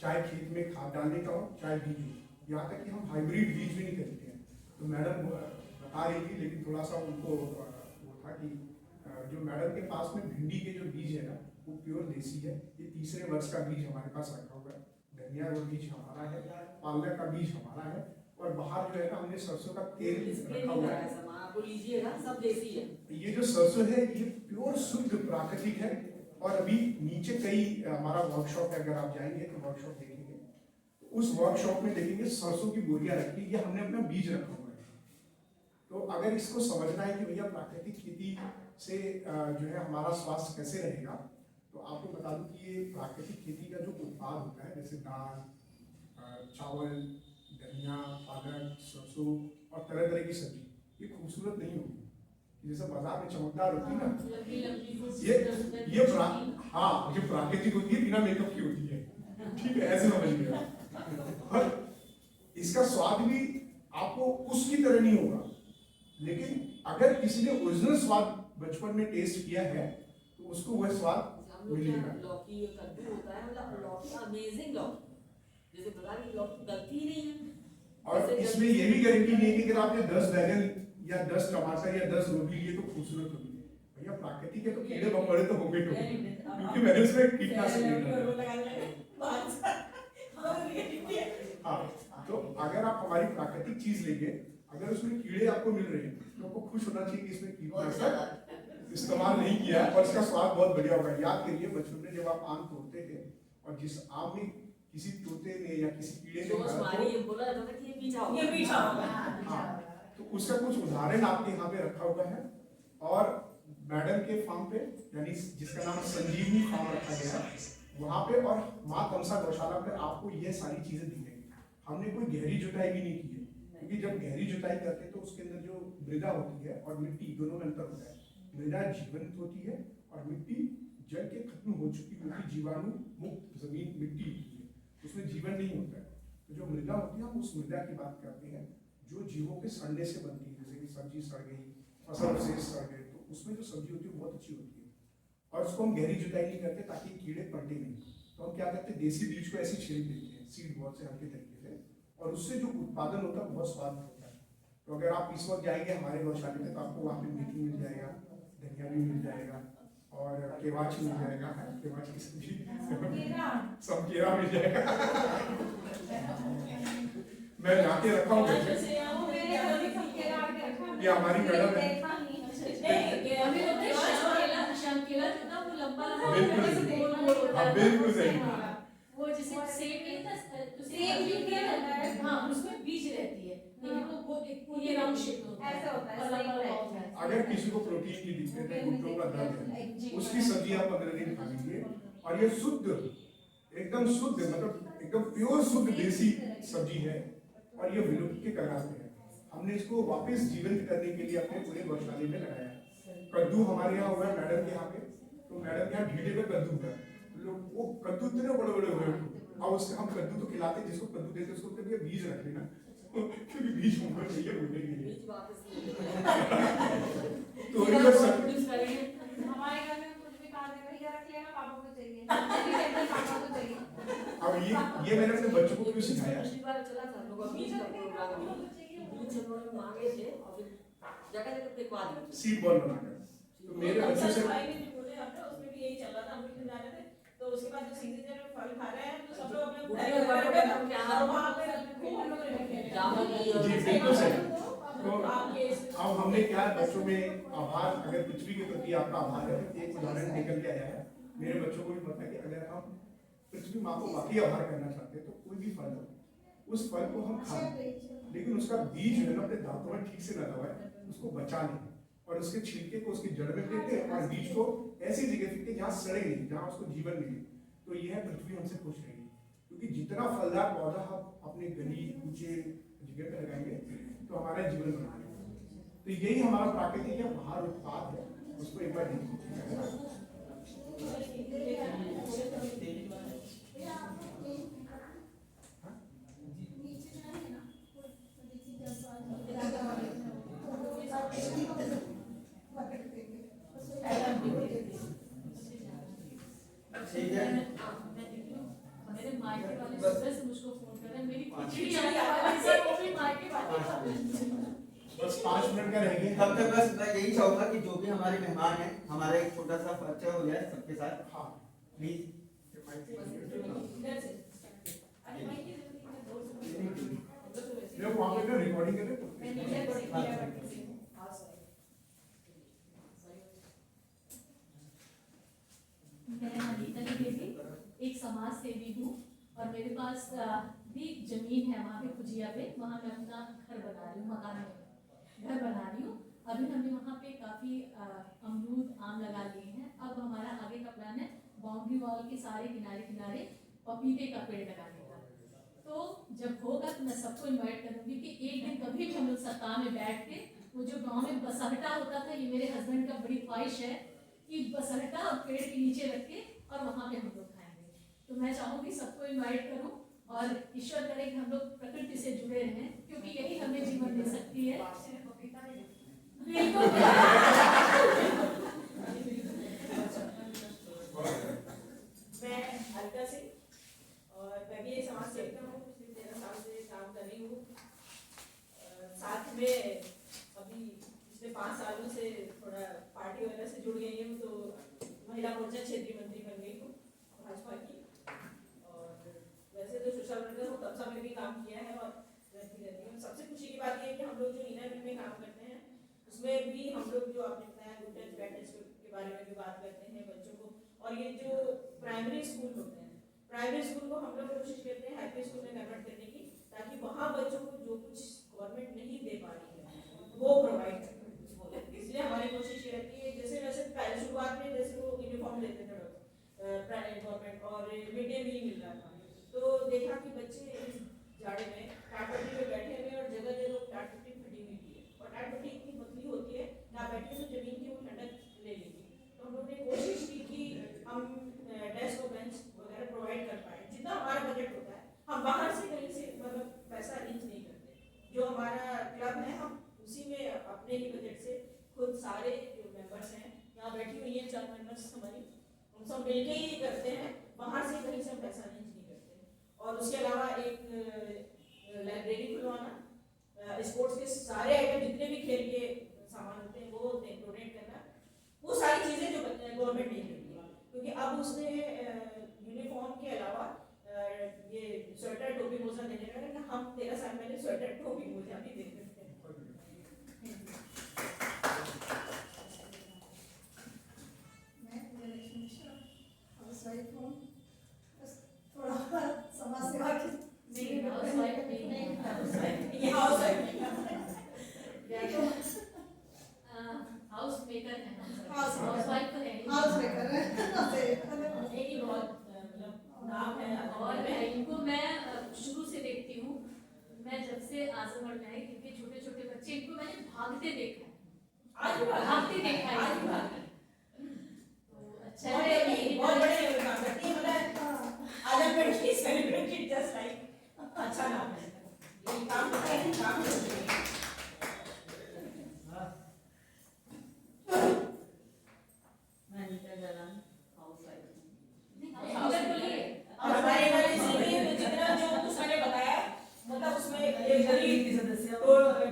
चाहे खेत में खाद डालने का हो, चाहे बीज हो, यहाँ तक कि हम हाइब्रिड बीज भी नहीं खरीदते हैं। तो मैडम बता रही थी, लेकिन थोड़ा सा उनको वो था कि जो मैडम के पास में भिंडी के जो बीज है ना वो प्योर देसी है। ये तीसरे वर्ष का बीज हमारे पास रखा हुआ है। धनिया का बीज हमारा है, पालक का बीज हमारा है, और बाहर जो है ना हमने सरसों का तेल रखा हुआ है। आपको लीजिएगा, सब देसी है। ये जो सरसों है ये प्योर शुद्ध प्राकृतिक है। और अभी नीचे कई हमारा वर्कशॉप है, अगर आप जाएंगे तो वर्कशॉप देखेंगे, तो उस वर्कशॉप में देखेंगे सरसों की बोरियां रखी, ये हमने अपना बीज रखा हुआ है। तो अगर इसको समझना है कि भैया प्राकृतिक खेती से जो है हमारा स्वास्थ्य कैसे रहेगा, तो आपको बता दूं कि ये प्राकृतिक खेती का जो उत्पाद होता है, जैसे दाल, चावल, धनिया, पालक, सरसों और तरह तरह की सब्जी, ये खूबसूरत नहीं होगी जैसे बाजार में चमकदार होती है ना, ये प्राकृतिक होती है, बिना मेकअप की होती है। ठीक है, ऐसे समझिए। और इसका स्वाद भी आपको उसकी तरह नहीं होगा, लेकिन अगर किसी ने ओरिजिनल स्वाद बचपन में टेस्ट किया है तो उसको वह स्वाद मिलेगा। लौकी कद्दू होता है, मतलब लौकी अमेजिंग लौकी, जैसे बता रही लौकी गलती ही नहीं है। और इसमें ये भी गारंटी नहीं है कि अगर आपने 10 बैगन या 10 टमाटर या 10 गोभी लिए तो खूबसूरत होगी। भैया प्राकृतिक है तो कीड़े मकोड़े तो होंगे, क्योंकि मैंने उसमें कीटनाशक नहीं डाला। हाँ, तो अगर आप हमारी प्राकृतिक चीज लेंगे, अगर उसमें कीड़े आपको मिल रहे हैं तो आपको खुश होना चाहिए कि इसमें कीटनाशक इस्तेमाल नहीं किया और इसका स्वाद बहुत बढ़िया होगा। याद करिए बचपन में जब आप आम तोड़ते थे और जिस आम में किसी तोते ने या किसी कीड़े ने तो उसका कुछ उदाहरण आपके यहाँ पे रखा हुआ है। और मैडम के फार्म पे, यानी जिसका नाम संजीवनी फार्म रखा गया है, वहाँ पे और माँ तमसा गौशाला पे आपको ये सारी चीजें दिखेंगी। हमने कोई गहरी जुताई भी नहीं की है, क्योंकि जब गहरी जुताई करते हैं तो उसके अंदर जो मृदा होती है और मिट्टी, दोनों में अंतर होता है। मृदा जीवंत होती है और मिट्टी जल के खत्म हो चुकी होती, जीवाणु मुक्त जमीन मिट्टी होती है, उसमें जीवन नहीं होता है। तो जो मृदा होती है, हम उस मृदा की बात करते हैं जो जीवों के सड़ने से बनती है। जैसे कि सब्जी सड़ गई, फसल से सड़ गए, तो उसमें जो सब्जी होती है बहुत अच्छी होती है। और उसको हम गहरी जुताई नहीं करते ताकि कीड़े पलटे नहीं। तो हम क्या करते हैं, देसी बीज को ऐसे छिड़क देते हैं सीड बॉल से हल्के तरीके से, और उससे जो उत्पादन होता है बहुत स्वाद होता है। तो अगर आप इस वक्त जाएंगे हमारे गौशाले में तो आपको वहाँ पे मेथी मिल जाएगा, धनिया भी मिल जाएगा और केवाच मिल जाएगा, केवाच की सब्जी, सब केरा मिल जाएगा। मैं लाके रखा हूँ, ये हमारी मैडम है। बिल्कुल बिल्कुल सही। वो जैसे सेब नहीं था सेब भी क्या रहता है? हाँ उसमें बीज रहती है लेकिन वो ये राउंड शेप में होता है ऐसा होता है, अलग snake अलग type होता है। अगर किसी को प्रोटीन की दिक्कत है, घुटनों का दर्द है, उसकी सब्जी आप 15 दिन खा लीजिए और ये शुद्ध, एकदम शुद्ध, मतलब एकदम प्योर शुद्ध देसी सब्जी है और ये विलुप्त के कगार पे है। हमने इसको वापस जीवंत करने के लिए अपने पूरे गौशाले में लगाया। कद्दू हमारे यहाँ हुआ है मैडम के यहाँ पे, तो मैडम के यहाँ ढीले पे कद्दू हुआ है। लोग वो कद्दू इतने बड़े बड़े हुए, और उसके हम कद्दू तो खिलाते, जिसको कद्दू देते उसको कभी बीज रख लेना क्योंकि बीज हमको चाहिए होने के लिए। बीज वापस तो ये सब प्रोड्यूस करेंगे। हमारे घर में कुछ भी कहा दे भैया रख लेना, पापा को चाहिए, पापा को चाहिए। अब ये मैंने अपने बच्चों को क्यों सिखाया? पिछली बार चला था हम लोग का बीज का प्रोग्राम में, बीज हम लोगों ने मांगे थे और फिर जगह जगह फेंकवा दिए थे। सीड बॉल बनाकर, तो मेरे बच्चे से भाई ने जो बोले हमने उसमें भी यही चल रहा था, हम भी जा रहे थे, तो उसके बाद जो सीजन में फल खा रहे हैं तो सब लोग अपने बुढ़िया बाबा का नाम क्या है? और वहाँ पे खूब हम लोगों ने खेले। जामुन की और जी बिल्कुल सही। तो आपके अब हमने क्या बच्चों में आभार, अगर पृथ्वी के प्रति आपका आभार है, तो एक उदाहरण निकल के आया है। मेरे बच्चों को भी पता है कि अगर हम पृथ्वी माँ को वाकई आभार करना चाहते हैं तो कोई भी फल हो, उस फल को हम खाएं, लेकिन उसका बीज है ना अपने दांतों में ठीक से न दबाए, उसको बचा लें और उसके छिलके को उसकी जड़ में फेंके और बीज को ऐसी जगह फेंके जहाँ सड़े नहीं, जहाँ उसको जीवन मिले। तो यह पृथ्वी हमसे खुश रहेगी, क्योंकि जितना फलदार पौधा हम अपने गली ऊंचे जगह पे लगाएंगे तो हमारा जीवन बढ़ेगा। तो यही हमारा प्राकृतिक आहार उत्पाद है, उसको एक बार देखिए। ठीक है। मेरे मायके वाले सुबह से मुझको फोन कर रहे हैं, मेरी खिचड़ी आने वाली है, वो भी मायके वाले। बस 5 मिनट का रहेंगे। तब तक बस मैं यही चाहूंगा कि जो भी हमारे मेहमान हैं, हमारा एक छोटा सा परिचय हो जाए सबके साथ। हाँ प्लीज। जब वहाँ पे ना रिकॉर्डिंग करें तो मैं अनीता देवी एक समाज सेवी हूँ और मेरे पास भी जमीन है वहाँ पे खुजिया पे, वहाँ मैं अपना घर बना रही हूँ, मकान में घर बना रही हूँ। अभी हमने वहाँ पे काफ़ी अमरूद आम लगा लिए हैं। अब हमारा आगे का प्लान है बाउंड्री वॉल के सारे किनारे किनारे पपीते का पेड़ लगाने का। तो जब होगा तो मैं सबको इन्वाइट करूँगी कि एक दिन कभी भी हम लोग सप्ताह में बैठ के, वो जो गाँव में बसहटा होता था, ये मेरे हस्बैंड का बड़ी ख्वाहिश है कि बसहटा और पेड़ के नीचे रख के और वहाँ पे हम लोग खाएंगे। तो मैं चाहूँगी सबको इन्वाइट करूँ और ईश्वर करे कि हम लोग प्रकृति से जुड़े रहें, क्योंकि यही हमें जीवन दे सकती है। बिल्कुल। मैं अलका सिंह और मैं भी एक समाज सेविका हूँ, पिछले 13 साल से काम कर रही हूँ। साथ में अभी पिछले 5 सालों से थोड़ा पार्टी वगैरह से जुड़ गई हूँ, तो महिला मोर्चा क्षेत्रीय मंत्री बन गई हूँ भाजपा की। और वैसे तो सोशल वर्कर हूँ, तब में भी काम किया है और रहती हूँ। सबसे खुशी की बात यह है कि हम लोग जो इनर में काम करते हैं उसमें भी हम लोग जो आपने बताया गुड टच बैड टच के बारे में भी बात करते हैं बच्चों को। और ये जो प्राइमरी स्कूल होते हैं, प्राइमरी स्कूल को हम लोग कोशिश करते हैं हाई स्कूल में कन्वर्ट करने की, ताकि वहाँ बच्चों को जो कुछ गवर्नमेंट नहीं दे पा रही है वो प्रोवाइड करें। इसलिए हमारी कोशिश ये रहती है, जैसे वैसे पहले शुरुआत में जैसे वो यूनिफॉर्म लेते थे प्राइवेट गवर्नमेंट और मिड डे मील मिल रहा था, तो देखा कि बच्चे जाड़े में टाटपट्टी पे बैठे हुए और जगह जगह टाटपट्टी फटी हुई है और टाटपट्टी इतनी पतली होती है ना बैठे तो जमीन की वो ठंडक ले लेगी। तो हम लोग ने कोशिश की कि हम डेस्क और बेंच वगैरह प्रोवाइड कर पाए जितना हमारा बजट होता है। हम बाहर से कहीं से मतलब पैसा अरेंज नहीं करते, जो हमारा क्लब है हम उसी में अपने ही बजट से खुद सारे जो मेंबर्स हैं, यहाँ बैठी हुई हैं 4 मेंबर्स हमारी, हम सब मिलके ही करते हैं, बाहर से कहीं से हम पैसा अरेंज नहीं करते। और उसके अलावा एक लाइब्रेरी खुलवाना, स्पोर्ट्स के सारे आइटम जितने भी खेल के सामान होते हैं वो डोनेट करना, वो सारी चीज़ें जो गवर्नमेंट नहीं करती है, क्योंकि अब उसने यूनिफॉर्म के अलावा ये स्वेटर टोपी मोजा देने लगा। हम 13 साल पहले स्वेटर टोपी मोजा भी देते थे। मैं हाउस वाइफ हूँ नहीं बहुत मतलब नाम है और इनको मैं शुरू से देखती हूँ। मैं जब से आजमगढ़ में आई, इनके छोटे छोटे बच्चे, इनको मैंने भागते देखा है, आज भी भागते देखा है। आज भी भागते। तो अच्छा बहुत है बड़ी बहुत बड़े काम करती है, मतलब आजमगढ़ की सेलिब्रिटी जस्ट लाइक अच्छा नाम है, ये काम करते हैं, काम करते हैं। मैं नीता जालान, हाउसवाइफ हूँ। अगर बोलिए और हमारे यूनिवर्सिटी में जितना जो दूसरा ने बताया, मतलब उसमें एक गरीब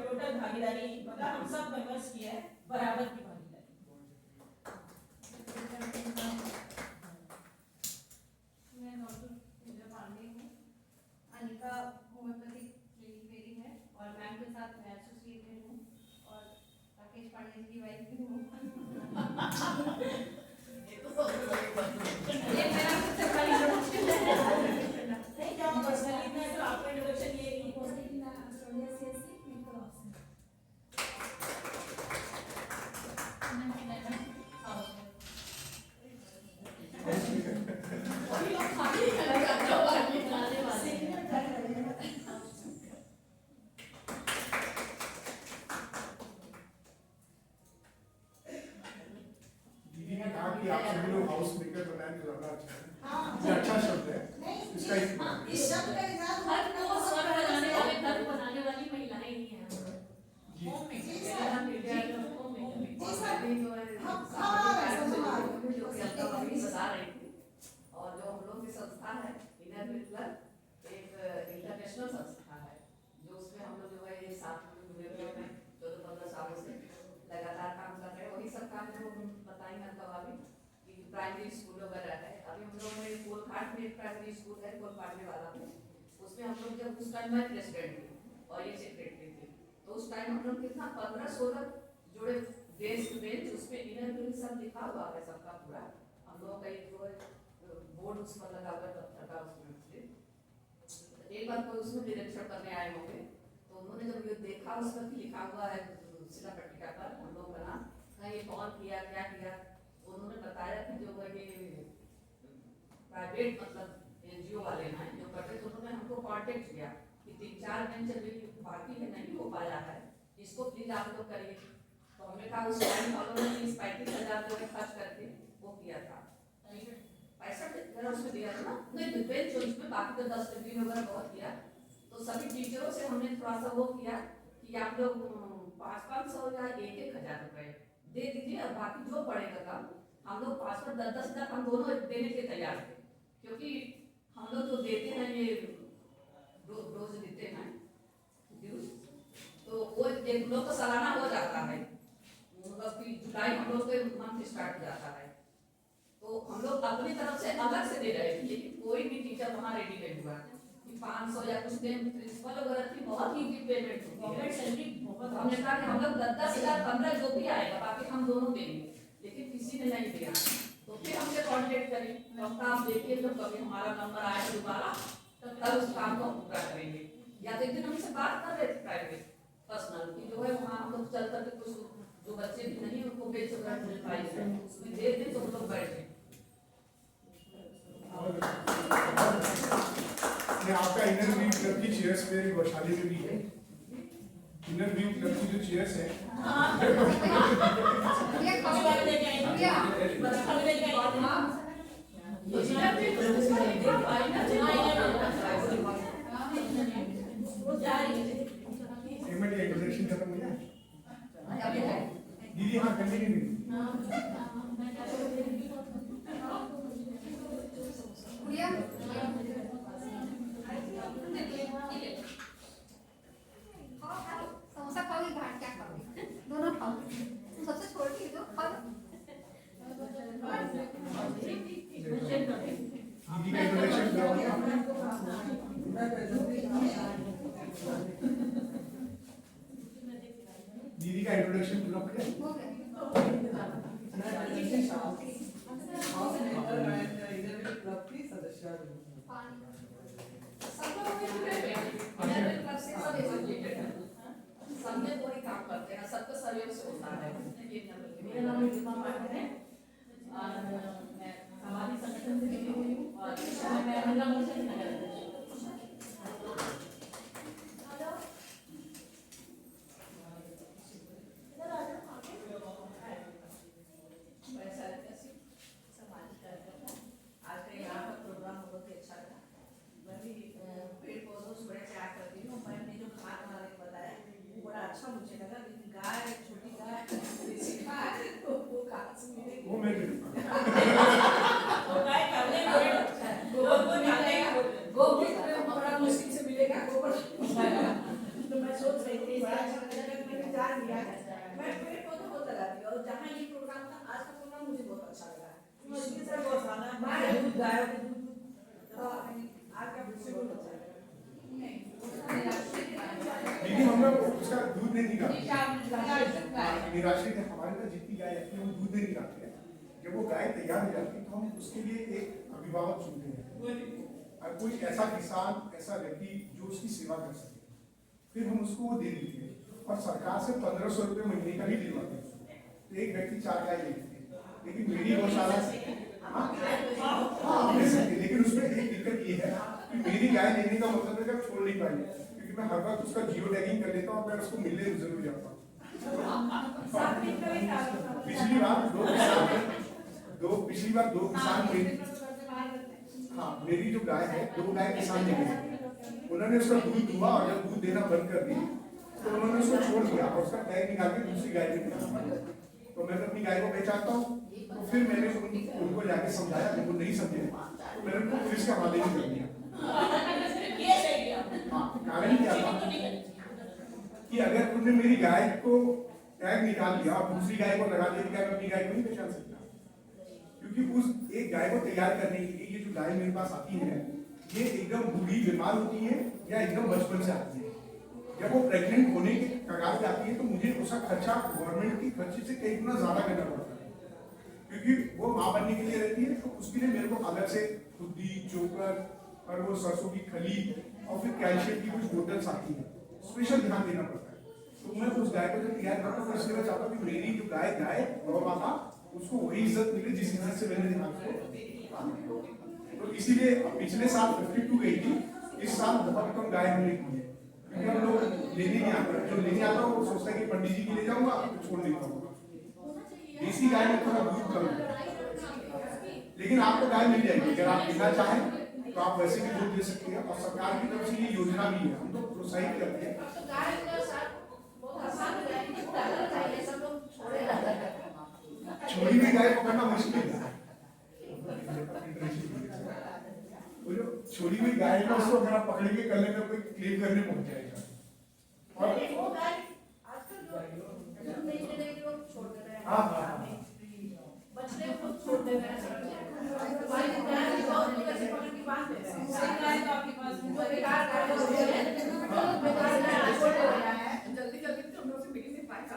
टोटल भागीदारी, मतलब हम सब मेंबर्स की है बराबर की भागीदारी। मैं डॉक्टर पूजा पांडे हूँ। अनिका होम्योपैथिक क्लिनिक मेरी है और मैम के साथ मैं एसोसिएटेड हूँ और राकेश पांडे जी की वाइफ भी हूँ। ये मेरा सरकारी इंट्रोडक्शन है। नहीं क्या पर्सनली में तो आपका इंट्रोडक्शन ये ही वही लोग खाने लगा जो आगे बनाने वाले हैं। दीदी ने कहा कि आप सभी लोग हाउस मेकर बनाए तो ज्यादा अच्छा है। हाँ। ये अच्छा शब्द है, नहीं, इसका इस्तेमाल इस शब्द का इजाफा घर को स्वर्ग बनाने वाले, घर बनाने वाली महिलाएं ही हैं। जी। जी सर, हम होम मेकर भी। जी सर, अभी जो है हम सामाजिक हाँ, कार्य से हाँ, जुड़ी हुई, जो कि हाँ, आपका अभी बता रही थी, और जो हम लोग की संस्था है इनर मिलकर एक इंटरनेशनल संस्था है, जो उसमें हम लोग जो है एक साथ में जुड़े हुए हैं 14-15 सालों से लगातार काम कर रहे हैं। वही सब काम जो हम बताएंगे आपका अभी कि प्राइमरी स्कूल वगैरह है। अभी हम लोग में कोलघाट में एक प्राइमरी स्कूल है, कोलघाट में वाला में, उसमें हम लोग जब उस टाइम मैं प्रेसिडेंट थी और ये सेक्रेटरी थी, तो उस टाइम हम लोग कितना 15-16 जुड़े बेंच टू बेंच, उसमें इनर व्हील सब लिखा हुआ है सबका पूरा। हम लोग का एक बोर्ड उसमें लगा हुआ दफ्तर का, उसमें एक बार कोई उसमें निरीक्षण करने आए होंगे तो उन्होंने जब ये देखा उसमें लिखा हुआ है शिला पट्टिका पर हम लोग का नाम, ये कौन किया क्या किया, उन्होंने बताया कि जो है ये प्राइवेट मतलब एनजीओ वाले हैं जो करते, तो उन्होंने हमको कॉन्टेक्ट किया कि 3-4 बेंच अभी बाकी है, नहीं हो पाया है, इसको प्लीज आप लोग करिए। तो हमने कहा उस टाइम वालों ने 35,000 रुपये खर्च करके वो किया था, 65,000 उसमें दिया था ना, नहीं बेंच उसमें, बाकी तो 10-15 वगैरह बहुत किया। तो सभी टीचरों से हमने थोड़ा सा वो किया कि आप लोग 500-500 या 1-1 हज़ार रुपये दे दीजिए, और बाकी जो पड़ेगा काम हम लोग 5-10 हज़ार हम दोनों देने के तैयार थे, क्योंकि हम लोग जो देते हैं ये रोज देते हैं ड्यूज, तो वो एक लोग तो सालाना हो जाता है, मतलब कि जुलाई हम लोग के मंथ स्टार्ट हो जाता है, तो हम लोग अपनी तरफ से अलग से दे रहे थे, लेकिन कोई भी टीचर वहाँ रेडी नहीं हुआ कि 500 या कुछ दिन प्रिंसिपल वगैरह थी, बहुत ही पेमेंट होती गवर्नमेंट है। सैलरी बहुत हमने कहा कि हम लोग 10-10 हज़ार 15 जो भी आएगा बाकी हम दोनों देंगे, लेकिन किसी ने नहीं दिया। तो फिर हमसे कांटेक्ट करें, डॉक्टर आप देखिए जब कभी हमारा नंबर आए दोबारा तब उस काम को हम पूरा करेंगे। या तो एक दिन हमसे बात कर रहे थे प्राइवेट पर्सनल की जो है वहाँ हम लोग चल करके कुछ जो बच्चे भी नहीं उनको बेच वगैरह मिल पाई है उसमें दे दें तो हम लोग बैठे। आपका इनर व्हील क्लब की चेयर्स मेरी वैशाली में भी है। इनर व्हील क्लब की जो चेयर्स है कुछ बात लेके आएंगे, मतलब लेके आएंगे। तो जिला भी पेमेंट का इंट्रोडक्शन खत्म हो गया दीदी? हाँ करने के लिए समोसा खाओगी घाट क्या खाओगी? दोनों खाओगी, सबसे छोटी जो खा लो। दीदी का इंट्रोडक्शन पूरा हो दीदी का इंट्रोडक्शन पूरा हो गया? हो गया। सबने वही काम करते हैं, सबका सहयोग से होता है। मेरा नाम रीमा पांडे है और मैं समाज महिला मोर्चा के नगर अध्यक्ष। मैं सारिका सिंह, समाज कार्यकर्ता। आज का यहाँ का प्रोग्राम बहुत ही अच्छा रहा। मैं भी पेड़ पौधों से बड़े प्यार करती हूँ। मैंने जो खाना बनाने को बताया वो बड़ा अच्छा मुझे लगा, लेकिन गाय, छोटी गाय, देसी गाय वो कहाँ से मिलेगी? वो मैं वो गाय खाने को गोबर को खाने को गोबर बड़ा मुश्किल से मिलेगा गोबर। तो मैं सोच रही थी मैं पेड़ पौधे बहुत लगाती हूँ, और जहाँ ये प्रोग्राम था, आज का प्रोग्राम मुझे बहुत अच्छा लगा। मुश्किल से गौशाला माँ दूध गायों के दूध आज का विषय बहुत अच्छा लगा। लेकिन हम लोग उसका दूध नहीं निकालते। निराश्रित है हमारे पास जितनी गाय रखती है हम दूध नहीं निकालते हैं। जब वो गाय तैयार हो जाती है तो हम उसके लिए एक अभिभावक चुनते हैं, और कोई ऐसा किसान, ऐसा व्यक्ति जो उसकी सेवा कर सके, फिर हम उसको वो दे देते हैं। और सरकार से 1500 रुपये महीने का ही दिलवाते हैं। तो एक व्यक्ति 4 गाय लेते हैं, लेकिन मेरी गौशाला से हाँ ले सकते, लेकिन उसमें एक दिक्कत ये है कि मेरी गाय लेने का मतलब है कि आप छोड़ नहीं पाएंगे, क्योंकि मैं हर वक्त उसका जियो टैगिंग कर लेता हूँ और मैं उसको मिलने जरूर जाता हूँ। पिछली बार दो किसान हाँ मेरी जो गाय है 2 गाय किसान ले गए, उन्होंने उसका दूध दुआ और जब दूध देना बंद कर दी तो उन्होंने उसको छोड़ दिया और उसका टैग निकाल के दूसरी गाय दे दिया। तो मैं अपनी गाय को पहचानता हूँ, तो फिर मैंने उनको जाके समझाया, वो नहीं समझे तो मैंने उनको पुलिस के हवाले कर दिया। हाँ कारण क्या था कि अगर तुमने मेरी गाय को टैग निकाल दिया और दूसरी गाय को लगा दिया, क्या मैं अपनी गाय को नहीं पहचान सकता? क्योंकि उस एक गाय को तैयार करने के लिए ये जो गाय मेरे पास आती है ये एकदम बूढ़ी बीमार होती है या एकदम बचपन से आती है। जब वो प्रेग्नेंट होने के कगार पे आती है तो मुझे उसका खर्चा गवर्नमेंट की खर्चे से कई गुना ज्यादा करना पड़ता है, क्योंकि वो माँ बनने के लिए रहती है। तो उसके लिए मेरे को अलग से खुद्दी, चोकर और वो सरसों की खली और फिर कैल्शियम की कुछ बोतल्स आती है, स्पेशल ध्यान देना पड़ता है। तो मैं उस गाय को जब तैयार करता हूँ इसलिए मैं चाहता हूँ कि मेरी जो गाय गौ माता उसको वही इज्जत मिले जिस इज्जत से मैंने ध्यान को। तो इसीलिए पिछले साल 52 गई थी, इस साल बहुत कम गाय हमने की है, क्योंकि हम लोग लेने नहीं आते। जो लेने आता हूँ वो सोचता है कि पंडित जी की ले जाऊंगा तो छोड़ देता हूँ। देसी गाय में थोड़ा दूध कम है, लेकिन आपको गाय मिल जाएगी। अगर आप लेना चाहें तो आप वैसे भी दूध दे सकते हैं, और सरकार की तरफ से ये योजना भी है, हम लोग प्रोत्साहित करते हैं। छोड़ी हुई गाय पकड़ना मुश्किल है। वो जो छोड़ी हुई गाय है उसको अगर आप पकड़ के कर लेंगे कोई क्लेम करने पहुंच जाएगा। और हाँ बछड़े को छोड़ दे रहे हैं, जल्दी जल्दी तो हम लोग से मिल नहीं पाएगा।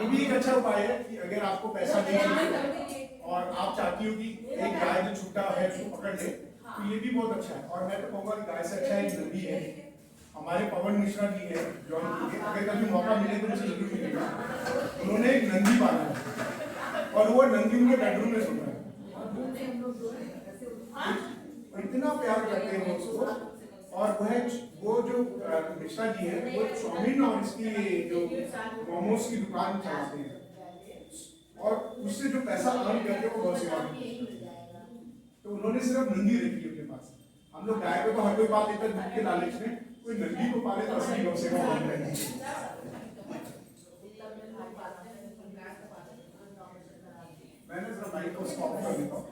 ये भी एक अच्छा उपाय है कि अगर आपको पैसा नहीं चाहिए और आप चाहती हो कि एक गाय जो छूटा है उसको पकड़ ले, तो ये भी बहुत अच्छा है। और मैं तो कहूँगा कि गाय से अच्छा एक नंदी है, हमारे पवन मिश्रा जी है जौनपुर के, अगर कभी मौका मिले तो मुझे जरूर मिलेगा। उन्होंने एक नंदी पाला है और वो नंदी उनके बेडरूम में सुना है, इतना प्यार करते हैं उसको। और वो जो मिश्रा जी है वो चाउमीन और इसकी जो मोमोज की दुकान चलाते हैं, और उससे जो पैसा अर्न करके वो बहुत सेवा करते हैं। तो उन्होंने सिर्फ नंदी रखी है अपने पास। हम लोग गाय को तो हर कोई पाल लेता है दूध के लालच में, कोई नंदी को पाले तो असली गौ सेवा बन जाएगी। मैंने जरा माइक को स्टॉप कर देता हूँ।